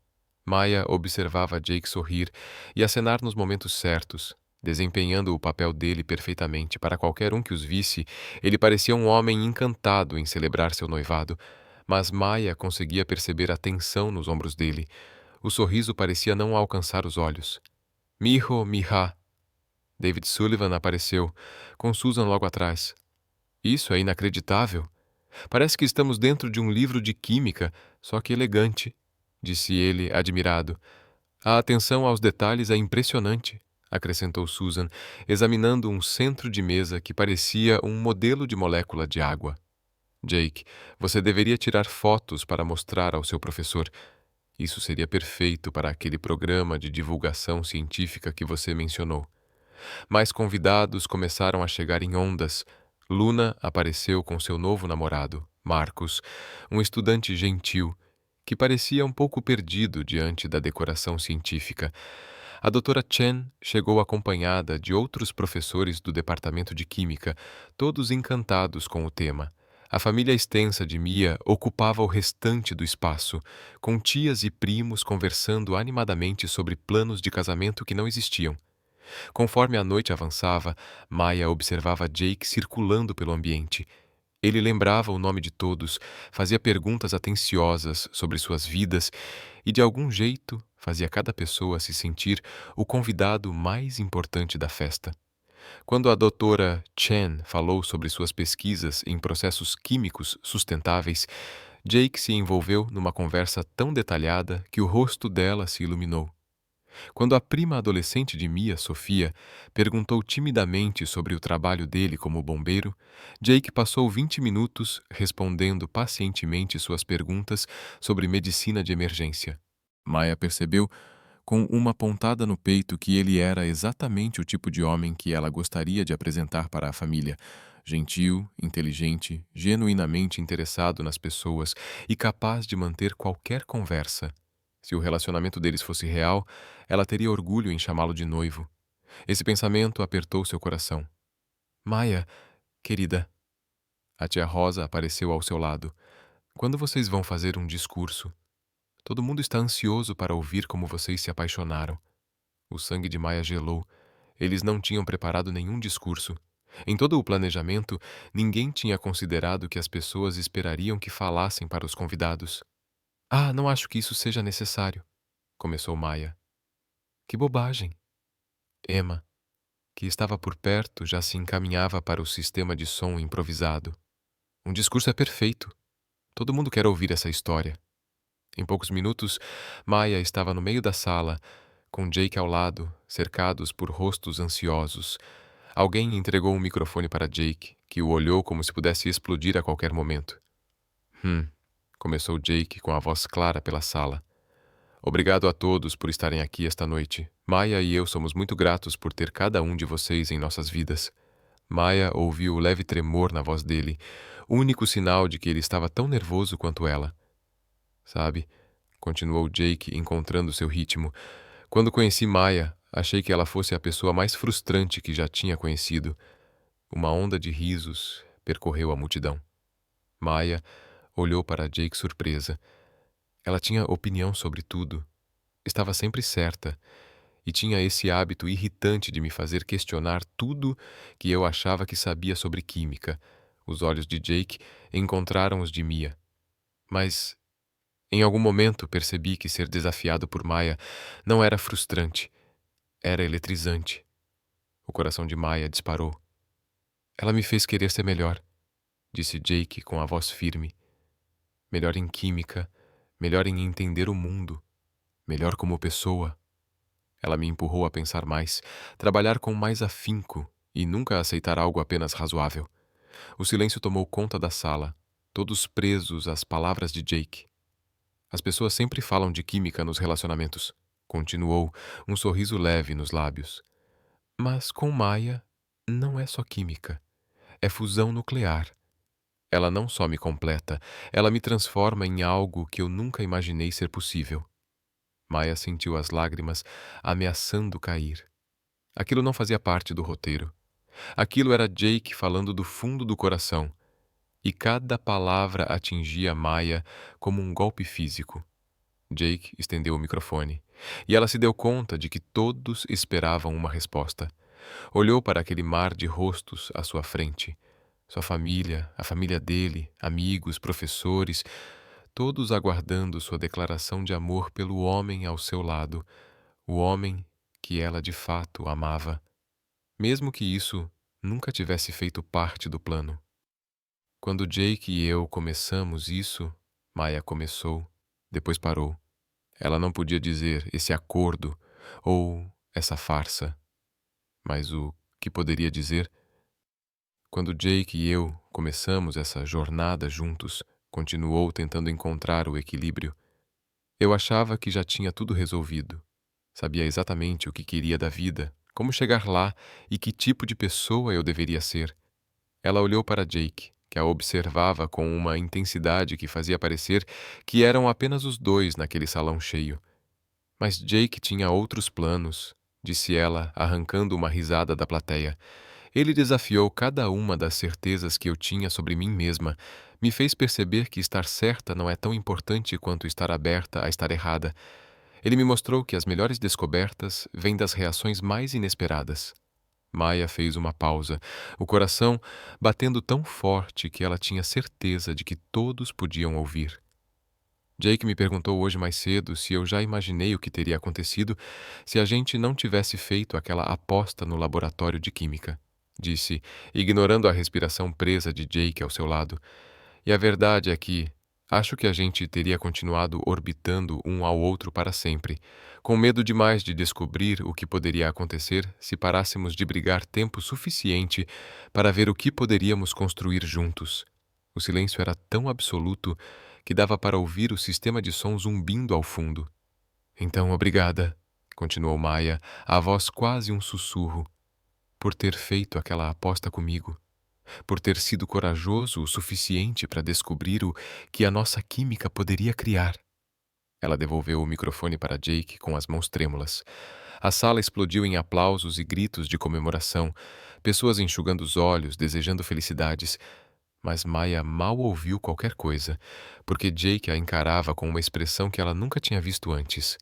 Maia observava Jake sorrir e acenar nos momentos certos, desempenhando o papel dele perfeitamente. Para qualquer um que os visse, ele parecia um homem encantado em celebrar seu noivado, mas Maia conseguia perceber a tensão nos ombros dele. O sorriso parecia não alcançar os olhos. Miho, Miha. David Sullivan apareceu, com Susan logo atrás. Isso é inacreditável. Parece que estamos dentro de um livro de química, só que elegante, disse ele, admirado. A atenção aos detalhes é impressionante, acrescentou Susan, examinando um centro de mesa que parecia um modelo de molécula de água. Jake, você deveria tirar fotos para mostrar ao seu professor. Isso seria perfeito para aquele programa de divulgação científica que você mencionou. Mais convidados começaram a chegar em ondas. Luna apareceu com seu novo namorado, Marcos, um estudante gentil, que parecia um pouco perdido diante da decoração científica. A doutora Chen chegou acompanhada de outros professores do departamento de química, todos encantados com o tema. A família extensa de Mia ocupava o restante do espaço, com tias e primos conversando animadamente sobre planos de casamento que não existiam. Conforme a noite avançava, Maia observava Jake circulando pelo ambiente. Ele lembrava o nome de todos, fazia perguntas atenciosas sobre suas vidas e, de algum jeito, fazia cada pessoa se sentir o convidado mais importante da festa. Quando a doutora Chen falou sobre suas pesquisas em processos químicos sustentáveis, Jake se envolveu numa conversa tão detalhada que o rosto dela se iluminou. Quando a prima adolescente de Mia, Sofia, perguntou timidamente sobre o trabalho dele como bombeiro, Jake passou 20 minutos respondendo pacientemente suas perguntas sobre medicina de emergência. Maya percebeu, com uma pontada no peito, que ele era exatamente o tipo de homem que ela gostaria de apresentar para a família. Gentil, inteligente, genuinamente interessado nas pessoas e capaz de manter qualquer conversa. Se o relacionamento deles fosse real, ela teria orgulho em chamá-lo de noivo. Esse pensamento apertou seu coração. Maia, querida. A tia Rosa apareceu ao seu lado. Quando vocês vão fazer um discurso? Todo mundo está ansioso para ouvir como vocês se apaixonaram. O sangue de Maia gelou. Eles não tinham preparado nenhum discurso. Em todo o planejamento, ninguém tinha considerado que as pessoas esperariam que falassem para os convidados. Ah, não acho que isso seja necessário, começou Maia. Que bobagem. Emma, que estava por perto, já se encaminhava para o sistema de som improvisado. Um discurso é perfeito. Todo mundo quer ouvir essa história. Em poucos minutos, Maia estava no meio da sala, com Jake ao lado, cercados por rostos ansiosos. Alguém entregou um microfone para Jake, que o olhou como se pudesse explodir a qualquer momento. Hum, começou Jake com a voz clara pela sala. Obrigado a todos por estarem aqui esta noite. Maya e eu somos muito gratos por ter cada um de vocês em nossas vidas. Maya ouviu o leve tremor na voz dele, o único sinal de que ele estava tão nervoso quanto ela. Sabe, continuou Jake, encontrando seu ritmo. Quando conheci Maya, achei que ela fosse a pessoa mais frustrante que já tinha conhecido. Uma onda de risos percorreu a multidão. Maya olhou para Jake surpresa. Ela tinha opinião sobre tudo. Estava sempre certa. E tinha esse hábito irritante de me fazer questionar tudo que eu achava que sabia sobre química. Os olhos de Jake encontraram os de Mia. Mas, em algum momento, percebi que ser desafiado por Maya não era frustrante. Era eletrizante. O coração de Maya disparou. Ela me fez querer ser melhor, disse Jake com a voz firme. Melhor em química, melhor em entender o mundo, melhor como pessoa. Ela me empurrou a pensar mais, trabalhar com mais afinco e nunca aceitar algo apenas razoável. O silêncio tomou conta da sala, todos presos às palavras de Jake. As pessoas sempre falam de química nos relacionamentos, continuou, um sorriso leve nos lábios. Mas com Maya, não é só química, é fusão nuclear. Ela não só me completa, ela me transforma em algo que eu nunca imaginei ser possível. Maya sentiu as lágrimas ameaçando cair. Aquilo não fazia parte do roteiro. Aquilo era Jake falando do fundo do coração, e cada palavra atingia Maya como um golpe físico. Jake estendeu o microfone, e ela se deu conta de que todos esperavam uma resposta. Olhou para aquele mar de rostos à sua frente. Sua família, a família dele, amigos, professores, todos aguardando sua declaração de amor pelo homem ao seu lado, o homem que ela de fato amava, mesmo que isso nunca tivesse feito parte do plano. Quando Jake e eu começamos isso, Maya começou, depois parou. Ela não podia dizer esse acordo ou essa farsa, mas o que poderia dizer? Quando Jake e eu começamos essa jornada juntos, continuou tentando encontrar o equilíbrio. Eu achava que já tinha tudo resolvido. Sabia exatamente o que queria da vida, como chegar lá e que tipo de pessoa eu deveria ser. Ela olhou para Jake, que a observava com uma intensidade que fazia parecer que eram apenas os dois naquele salão cheio. Mas Jake tinha outros planos, disse ela, arrancando uma risada da plateia. Ele desafiou cada uma das certezas que eu tinha sobre mim mesma, me fez perceber que estar certa não é tão importante quanto estar aberta a estar errada. Ele me mostrou que as melhores descobertas vêm das reações mais inesperadas. Maya fez uma pausa, o coração batendo tão forte que ela tinha certeza de que todos podiam ouvir. Jake me perguntou hoje mais cedo se eu já imaginei o que teria acontecido se a gente não tivesse feito aquela aposta no laboratório de química, disse, ignorando a respiração presa de Jake ao seu lado. E a verdade é que acho que a gente teria continuado orbitando um ao outro para sempre, com medo demais de descobrir o que poderia acontecer se parássemos de brigar tempo suficiente para ver o que poderíamos construir juntos. O silêncio era tão absoluto que dava para ouvir o sistema de som zumbindo ao fundo. Então, obrigada, continuou Maya, a voz quase um sussurro, por ter feito aquela aposta comigo, por ter sido corajoso o suficiente para descobrir o que a nossa química poderia criar. Ela devolveu o microfone para Jake com as mãos trêmulas. A sala explodiu em aplausos e gritos de comemoração, pessoas enxugando os olhos, desejando felicidades. Mas Maya mal ouviu qualquer coisa, porque Jake a encarava com uma expressão que ela nunca tinha visto antes.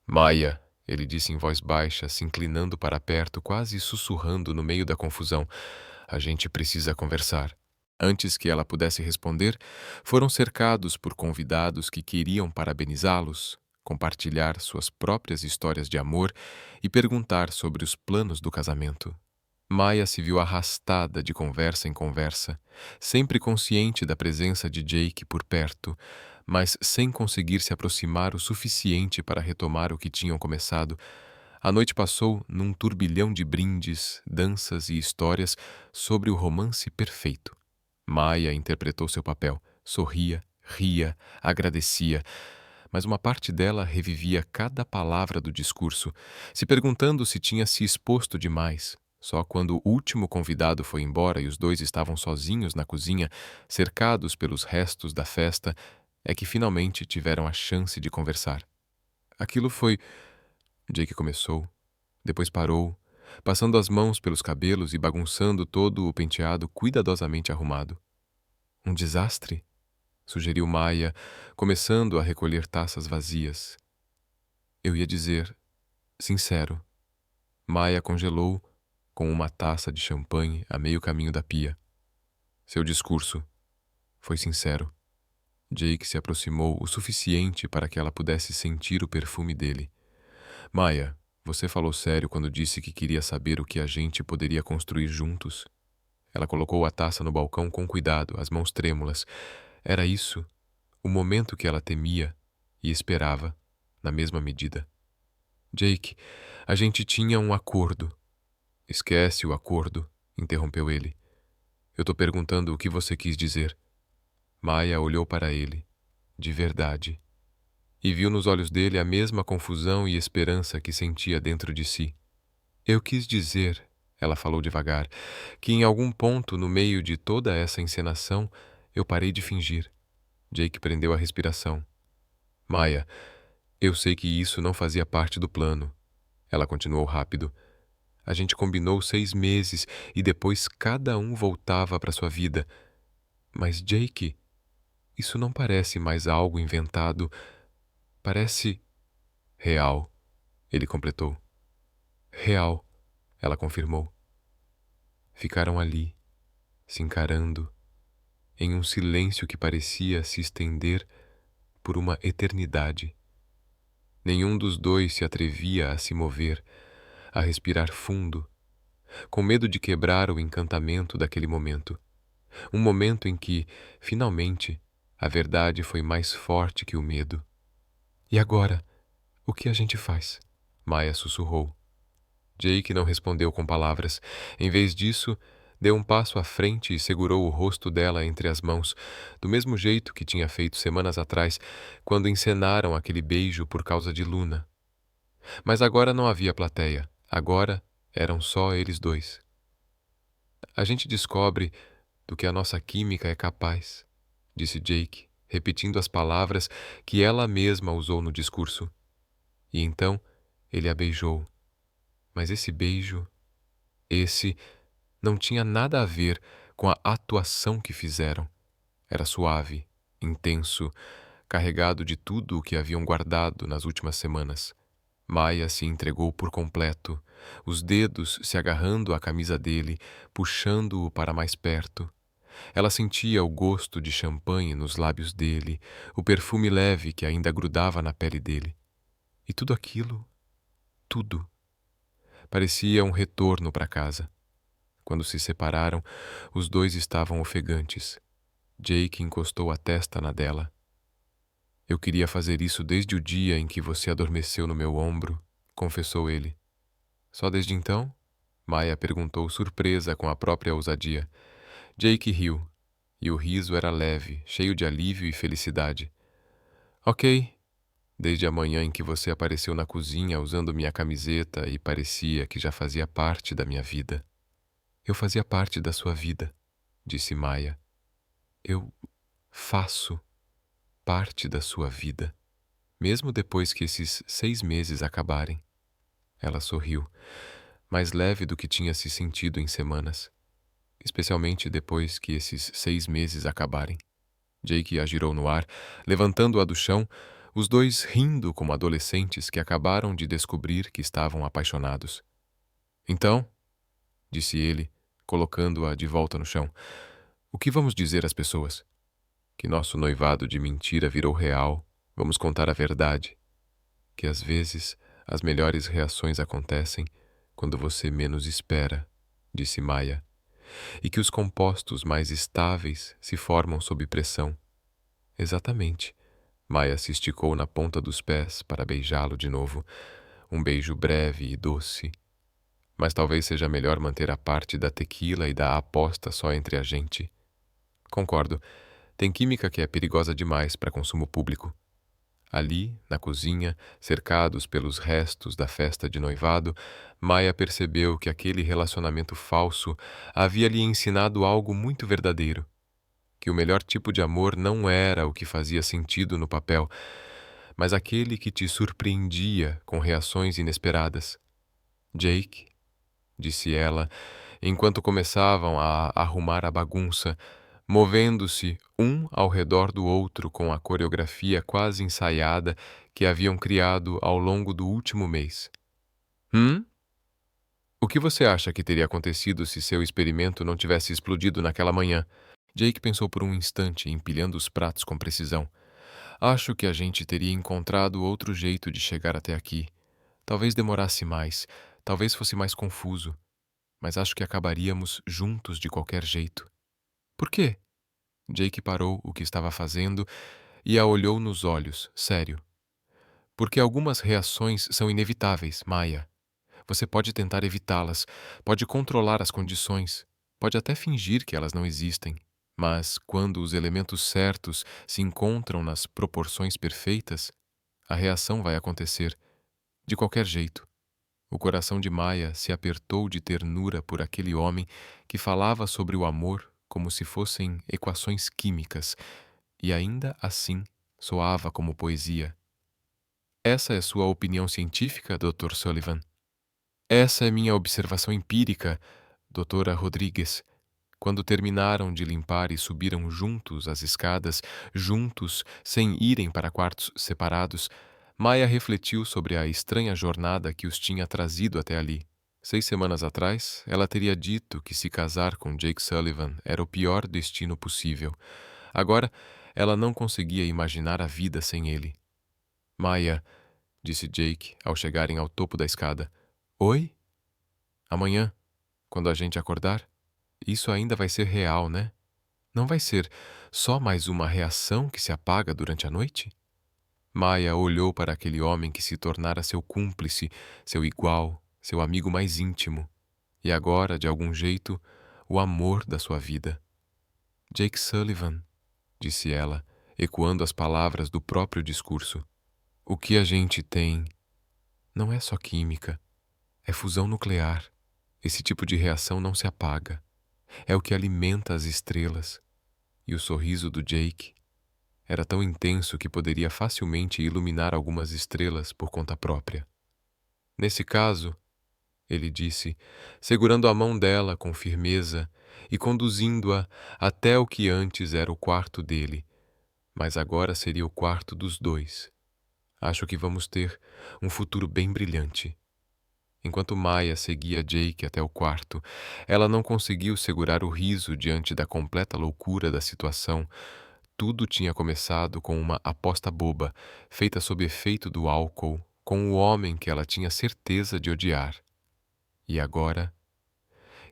Maya, ele disse em voz baixa, se inclinando para perto, quase sussurrando no meio da confusão. A gente precisa conversar. Antes que ela pudesse responder, foram cercados por convidados que queriam parabenizá-los, compartilhar suas próprias histórias de amor e perguntar sobre os planos do casamento. Maya se viu arrastada de conversa em conversa, sempre consciente da presença de Jake por perto, mas sem conseguir se aproximar o suficiente para retomar o que tinham começado. A noite passou num turbilhão de brindes, danças e histórias sobre o romance perfeito. Maya interpretou seu papel, sorria, ria, agradecia, mas uma parte dela revivia cada palavra do discurso, se perguntando se tinha se exposto demais. Só quando o último convidado foi embora e os dois estavam sozinhos na cozinha, cercados pelos restos da festa, é que finalmente tiveram a chance de conversar. Aquilo foi... Jake começou, depois parou, passando as mãos pelos cabelos e bagunçando todo o penteado cuidadosamente arrumado. Um desastre? Sugeriu Maya, começando a recolher taças vazias. Eu ia dizer, sincero. Maya congelou com uma taça de champanhe a meio caminho da pia. Seu discurso foi sincero. Jake se aproximou o suficiente para que ela pudesse sentir o perfume dele. Maya, você falou sério quando disse que queria saber o que a gente poderia construir juntos? Ela colocou a taça no balcão com cuidado, as mãos trêmulas. Era isso, o momento que ela temia e esperava, na mesma medida. Jake, a gente tinha um acordo. Esquece o acordo, interrompeu ele. Eu tô perguntando o que você quis dizer. Maya olhou para ele, de verdade, e viu nos olhos dele a mesma confusão e esperança que sentia dentro de si. Eu quis dizer, ela falou devagar, que em algum ponto no meio de toda essa encenação eu parei de fingir. Jake prendeu a respiração. Maya, eu sei que isso não fazia parte do plano. Ela continuou rápido. A gente combinou 6 meses e depois cada um voltava para sua vida. Mas, Jake, isso não parece mais algo inventado. Parece real, ele completou. Real, ela confirmou. Ficaram ali, se encarando, em um silêncio que parecia se estender por uma eternidade. Nenhum dos dois se atrevia a se mover, a respirar fundo, com medo de quebrar o encantamento daquele momento. Um momento em que, finalmente, a verdade foi mais forte que o medo. E agora, o que a gente faz? Maya sussurrou. Jake não respondeu com palavras. Em vez disso, deu um passo à frente e segurou o rosto dela entre as mãos, do mesmo jeito que tinha feito semanas atrás, quando encenaram aquele beijo por causa de Luna. Mas agora não havia plateia. Agora eram só eles dois. A gente descobre do que a nossa química é capaz, disse Jake, repetindo as palavras que ela mesma usou no discurso. E então ele a beijou. Mas esse não tinha nada a ver com a atuação que fizeram. Era suave, intenso, carregado de tudo o que haviam guardado nas últimas semanas. Maya se entregou por completo, os dedos se agarrando à camisa dele, puxando-o para mais perto. Ela sentia o gosto de champanhe nos lábios dele, o perfume leve que ainda grudava na pele dele. E tudo aquilo, tudo, parecia um retorno para casa. Quando se separaram, os dois estavam ofegantes. Jake encostou a testa na dela. Eu queria fazer isso desde o dia em que você adormeceu no meu ombro, confessou ele. Só desde então? Maya perguntou, surpresa com a própria ousadia. Jake riu, e o riso era leve, cheio de alívio e felicidade. Ok, desde a manhã em que você apareceu na cozinha usando minha camiseta e parecia que já fazia parte da minha vida. Eu fazia parte da sua vida, disse Maya. Eu faço parte da sua vida, mesmo depois que esses 6 meses acabarem. Ela sorriu, mais leve do que tinha se sentido em semanas, especialmente depois que esses 6 meses acabarem. Jake a girou no ar, levantando-a do chão, os dois rindo como adolescentes que acabaram de descobrir que estavam apaixonados. Então, disse ele, colocando-a de volta no chão, o que vamos dizer às pessoas? Que nosso noivado de mentira virou real, vamos contar a verdade. Que às vezes as melhores reações acontecem quando você menos espera, disse Maya, e que os compostos mais estáveis se formam sob pressão. Exatamente. Maya se esticou na ponta dos pés para beijá-lo de novo. um beijo breve e doce. Mas talvez seja melhor manter a parte da tequila e da aposta só entre a gente. Concordo, tem química que é perigosa demais para consumo público. Ali, na cozinha, cercados pelos restos da festa de noivado, Maia percebeu que aquele relacionamento falso havia lhe ensinado algo muito verdadeiro, que o melhor tipo de amor não era o que fazia sentido no papel, mas aquele que te surpreendia com reações inesperadas. Jake, disse ela, enquanto começavam a arrumar a bagunça, movendo-se um ao redor do outro com a coreografia quase ensaiada que haviam criado ao longo do último mês. O que você acha que teria acontecido se seu experimento não tivesse explodido naquela manhã? Jake pensou por um instante, empilhando os pratos com precisão. Acho que a gente teria encontrado outro jeito de chegar até aqui. Talvez demorasse mais, talvez fosse mais confuso, mas acho que acabaríamos juntos de qualquer jeito. Por quê? Jake parou o que estava fazendo e a olhou nos olhos, sério. Porque algumas reações são inevitáveis, Maia. Você pode tentar evitá-las, pode controlar as condições, pode até fingir que elas não existem. Mas, quando os elementos certos se encontram nas proporções perfeitas, a reação vai acontecer, de qualquer jeito. O coração de Maia se apertou de ternura por aquele homem que falava sobre o amor como se fossem equações químicas, e ainda assim soava como poesia. Essa é sua opinião científica, Dr. Sullivan? Essa é minha observação empírica, Doutora Rodrigues. Quando terminaram de limpar e subiram juntos as escadas, juntos, sem irem para quartos separados, Maia refletiu sobre a estranha jornada que os tinha trazido até ali. 6 semanas atrás, ela teria dito que se casar com Jake Sullivan era o pior destino possível. Agora, ela não conseguia imaginar a vida sem ele. Maia, disse Jake ao chegarem ao topo da escada. Oi? Amanhã, quando a gente acordar? Isso ainda vai ser real, né? Não vai ser só mais uma reação que se apaga durante a noite? Maia olhou para aquele homem que se tornara seu cúmplice, seu igual, seu amigo mais íntimo, e agora, de algum jeito, o amor da sua vida. Jake Sullivan, disse ela, ecoando as palavras do próprio discurso. O que a gente tem não é só química, é fusão nuclear. Esse tipo de reação não se apaga. É o que alimenta as estrelas. E o sorriso do Jake era tão intenso que poderia facilmente iluminar algumas estrelas por conta própria. Nesse caso, ele disse, segurando a mão dela com firmeza e conduzindo-a até o que antes era o quarto dele, mas agora seria o quarto dos dois. Acho que vamos ter um futuro bem brilhante. Enquanto Maia seguia Jake até o quarto, ela não conseguiu segurar o riso diante da completa loucura da situação. Tudo tinha começado com uma aposta boba, feita sob efeito do álcool, com o homem que ela tinha certeza de odiar. E agora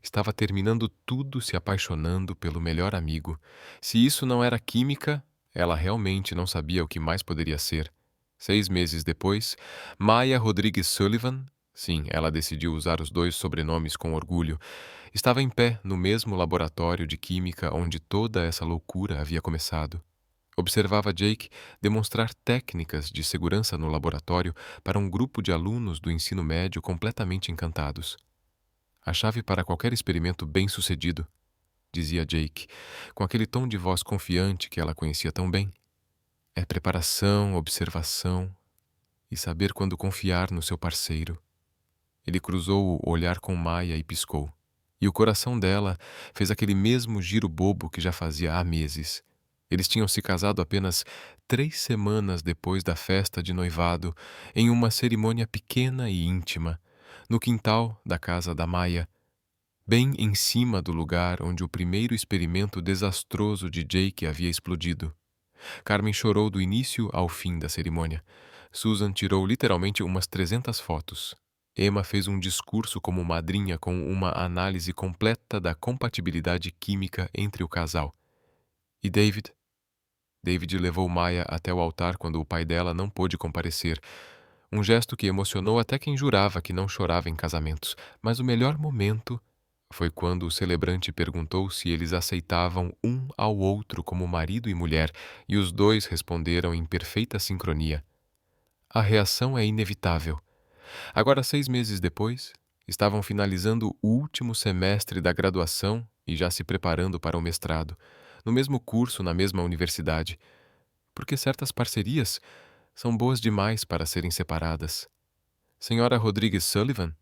estava terminando tudo se apaixonando pelo melhor amigo. Se isso não era química, ela realmente não sabia o que mais poderia ser. 6 meses depois, Maia Rodrigues Sullivan, sim, ela decidiu usar os 2 sobrenomes com orgulho, estava em pé no mesmo laboratório de química onde toda essa loucura havia começado. Observava Jake demonstrar técnicas de segurança no laboratório para um grupo de alunos do ensino médio completamente encantados. A chave para qualquer experimento bem-sucedido, dizia Jake, com aquele tom de voz confiante que ela conhecia tão bem, é preparação, observação e saber quando confiar no seu parceiro. Ele cruzou o olhar com Maia e piscou. E o coração dela fez aquele mesmo giro bobo que já fazia há meses. Eles tinham se casado apenas 3 semanas depois da festa de noivado, em uma cerimônia pequena e íntima, no quintal da casa da Maia, bem em cima do lugar onde o primeiro experimento desastroso de Jake havia explodido. Carmen chorou do início ao fim da cerimônia. Susan tirou literalmente umas 300 fotos. Emma fez um discurso como madrinha com uma análise completa da compatibilidade química entre o casal. E David levou Maia até o altar quando o pai dela não pôde comparecer. Um gesto que emocionou até quem jurava que não chorava em casamentos. Mas o melhor momento foi quando o celebrante perguntou se eles aceitavam um ao outro como marido e mulher, e os dois responderam em perfeita sincronia. A reação é inevitável. Agora, 6 meses depois, estavam finalizando o último semestre da graduação e já se preparando para o mestrado, no mesmo curso, na mesma universidade, porque certas parcerias são boas demais para serem separadas. Senhora Rodrigues Sullivan?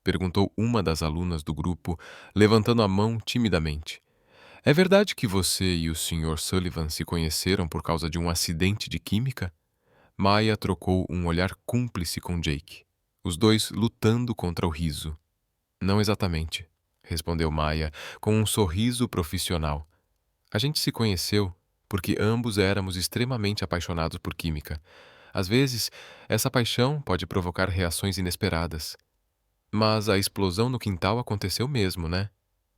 Perguntou uma das alunas do grupo, levantando a mão timidamente. É verdade que você e o Sr. Sullivan se conheceram por causa de um acidente de química? Maya trocou um olhar cúmplice com Jake, os dois lutando contra o riso. Não exatamente, respondeu Maya, com um sorriso profissional. A gente se conheceu porque ambos éramos extremamente apaixonados por química. Às vezes, essa paixão pode provocar reações inesperadas. Mas a explosão no quintal aconteceu mesmo, né?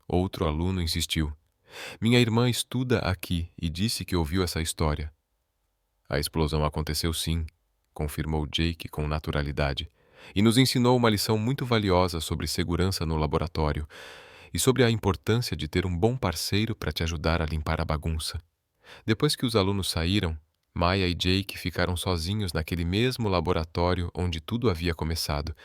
Outro aluno insistiu. Minha irmã estuda aqui e disse que ouviu essa história. A explosão aconteceu sim, confirmou Jake com naturalidade, e nos ensinou uma lição muito valiosa sobre segurança no laboratório e sobre a importância de ter um bom parceiro para te ajudar a limpar a bagunça. Depois que os alunos saíram, Maya e Jake ficaram sozinhos naquele mesmo laboratório onde tudo havia começado.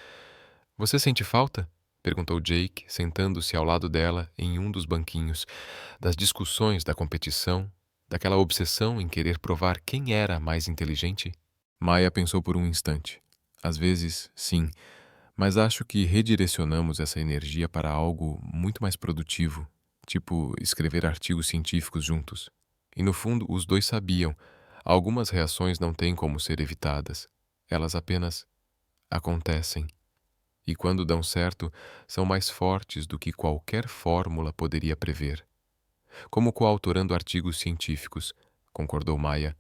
Você sente falta? Perguntou Jake, sentando-se ao lado dela em um dos banquinhos, das discussões da competição, daquela obsessão em querer provar quem era mais inteligente. Maya pensou por um instante. Às vezes, sim, mas acho que redirecionamos essa energia para algo muito mais produtivo, tipo escrever artigos científicos juntos. E no fundo, os dois sabiam, algumas reações não têm como ser evitadas. Elas apenas acontecem. E quando dão certo, são mais fortes do que qualquer fórmula poderia prever. Como coautorando artigos científicos, concordou Maya,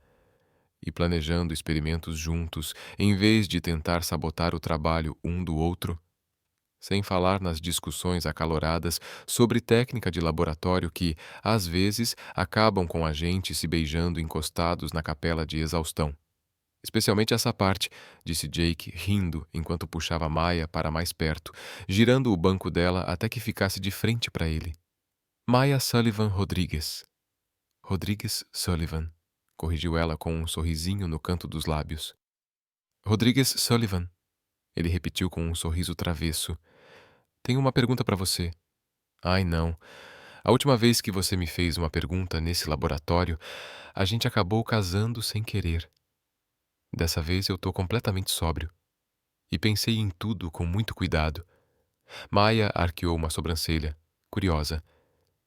e planejando experimentos juntos, em vez de tentar sabotar o trabalho um do outro, sem falar nas discussões acaloradas sobre técnica de laboratório que, às vezes, acabam com a gente se beijando encostados na capela de exaustão. Especialmente essa parte, disse Jake, rindo enquanto puxava Maya para mais perto, girando o banco dela até que ficasse de frente para ele. Maya Sullivan Rodrigues. Rodrigues Sullivan, corrigiu ela com um sorrisinho no canto dos lábios. Rodrigues Sullivan, ele repetiu com um sorriso travesso. Tenho uma pergunta para você. Ai, não. A última vez que você me fez uma pergunta nesse laboratório, a gente acabou casando sem querer. Dessa vez eu tô completamente sóbrio. E pensei em tudo com muito cuidado. Maya arqueou uma sobrancelha, curiosa.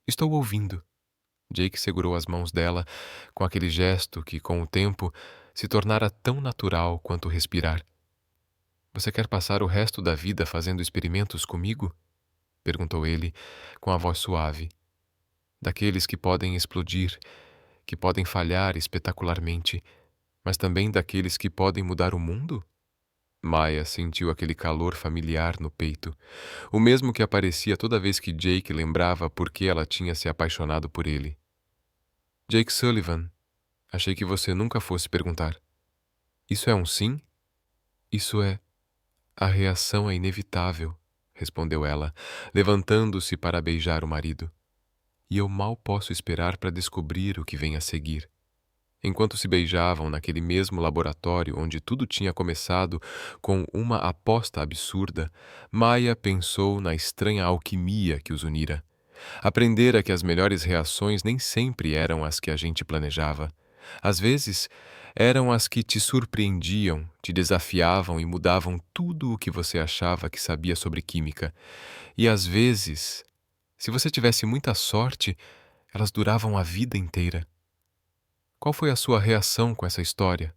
Estou ouvindo. Jake segurou as mãos dela com aquele gesto que, com o tempo, se tornara tão natural quanto respirar. Você quer passar o resto da vida fazendo experimentos comigo? Perguntou ele, com a voz suave. Daqueles que podem explodir, que podem falhar espetacularmente, mas também daqueles que podem mudar o mundo? Maya sentiu aquele calor familiar no peito, o mesmo que aparecia toda vez que Jake lembrava por que ela tinha se apaixonado por ele. Jake Sullivan, achei que você nunca fosse perguntar. Isso é um sim? Isso é. A reação é inevitável, respondeu ela, levantando-se para beijar o marido. E eu mal posso esperar para descobrir o que vem a seguir. Enquanto se beijavam naquele mesmo laboratório onde tudo tinha começado com uma aposta absurda, Maya pensou na estranha alquimia que os unira. Aprendera que as melhores reações nem sempre eram as que a gente planejava. Às vezes, eram as que te surpreendiam, te desafiavam e mudavam tudo o que você achava que sabia sobre química. E às vezes, se você tivesse muita sorte, elas duravam a vida inteira. Qual foi a sua reação com essa história?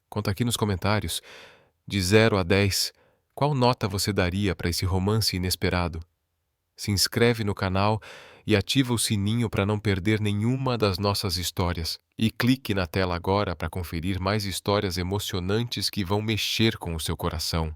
Conta aqui nos comentários. De 0 a 10, qual nota você daria para esse romance inesperado? Se inscreve no canal e ativa o sininho para não perder nenhuma das nossas histórias. E clique na tela agora para conferir mais histórias emocionantes que vão mexer com o seu coração.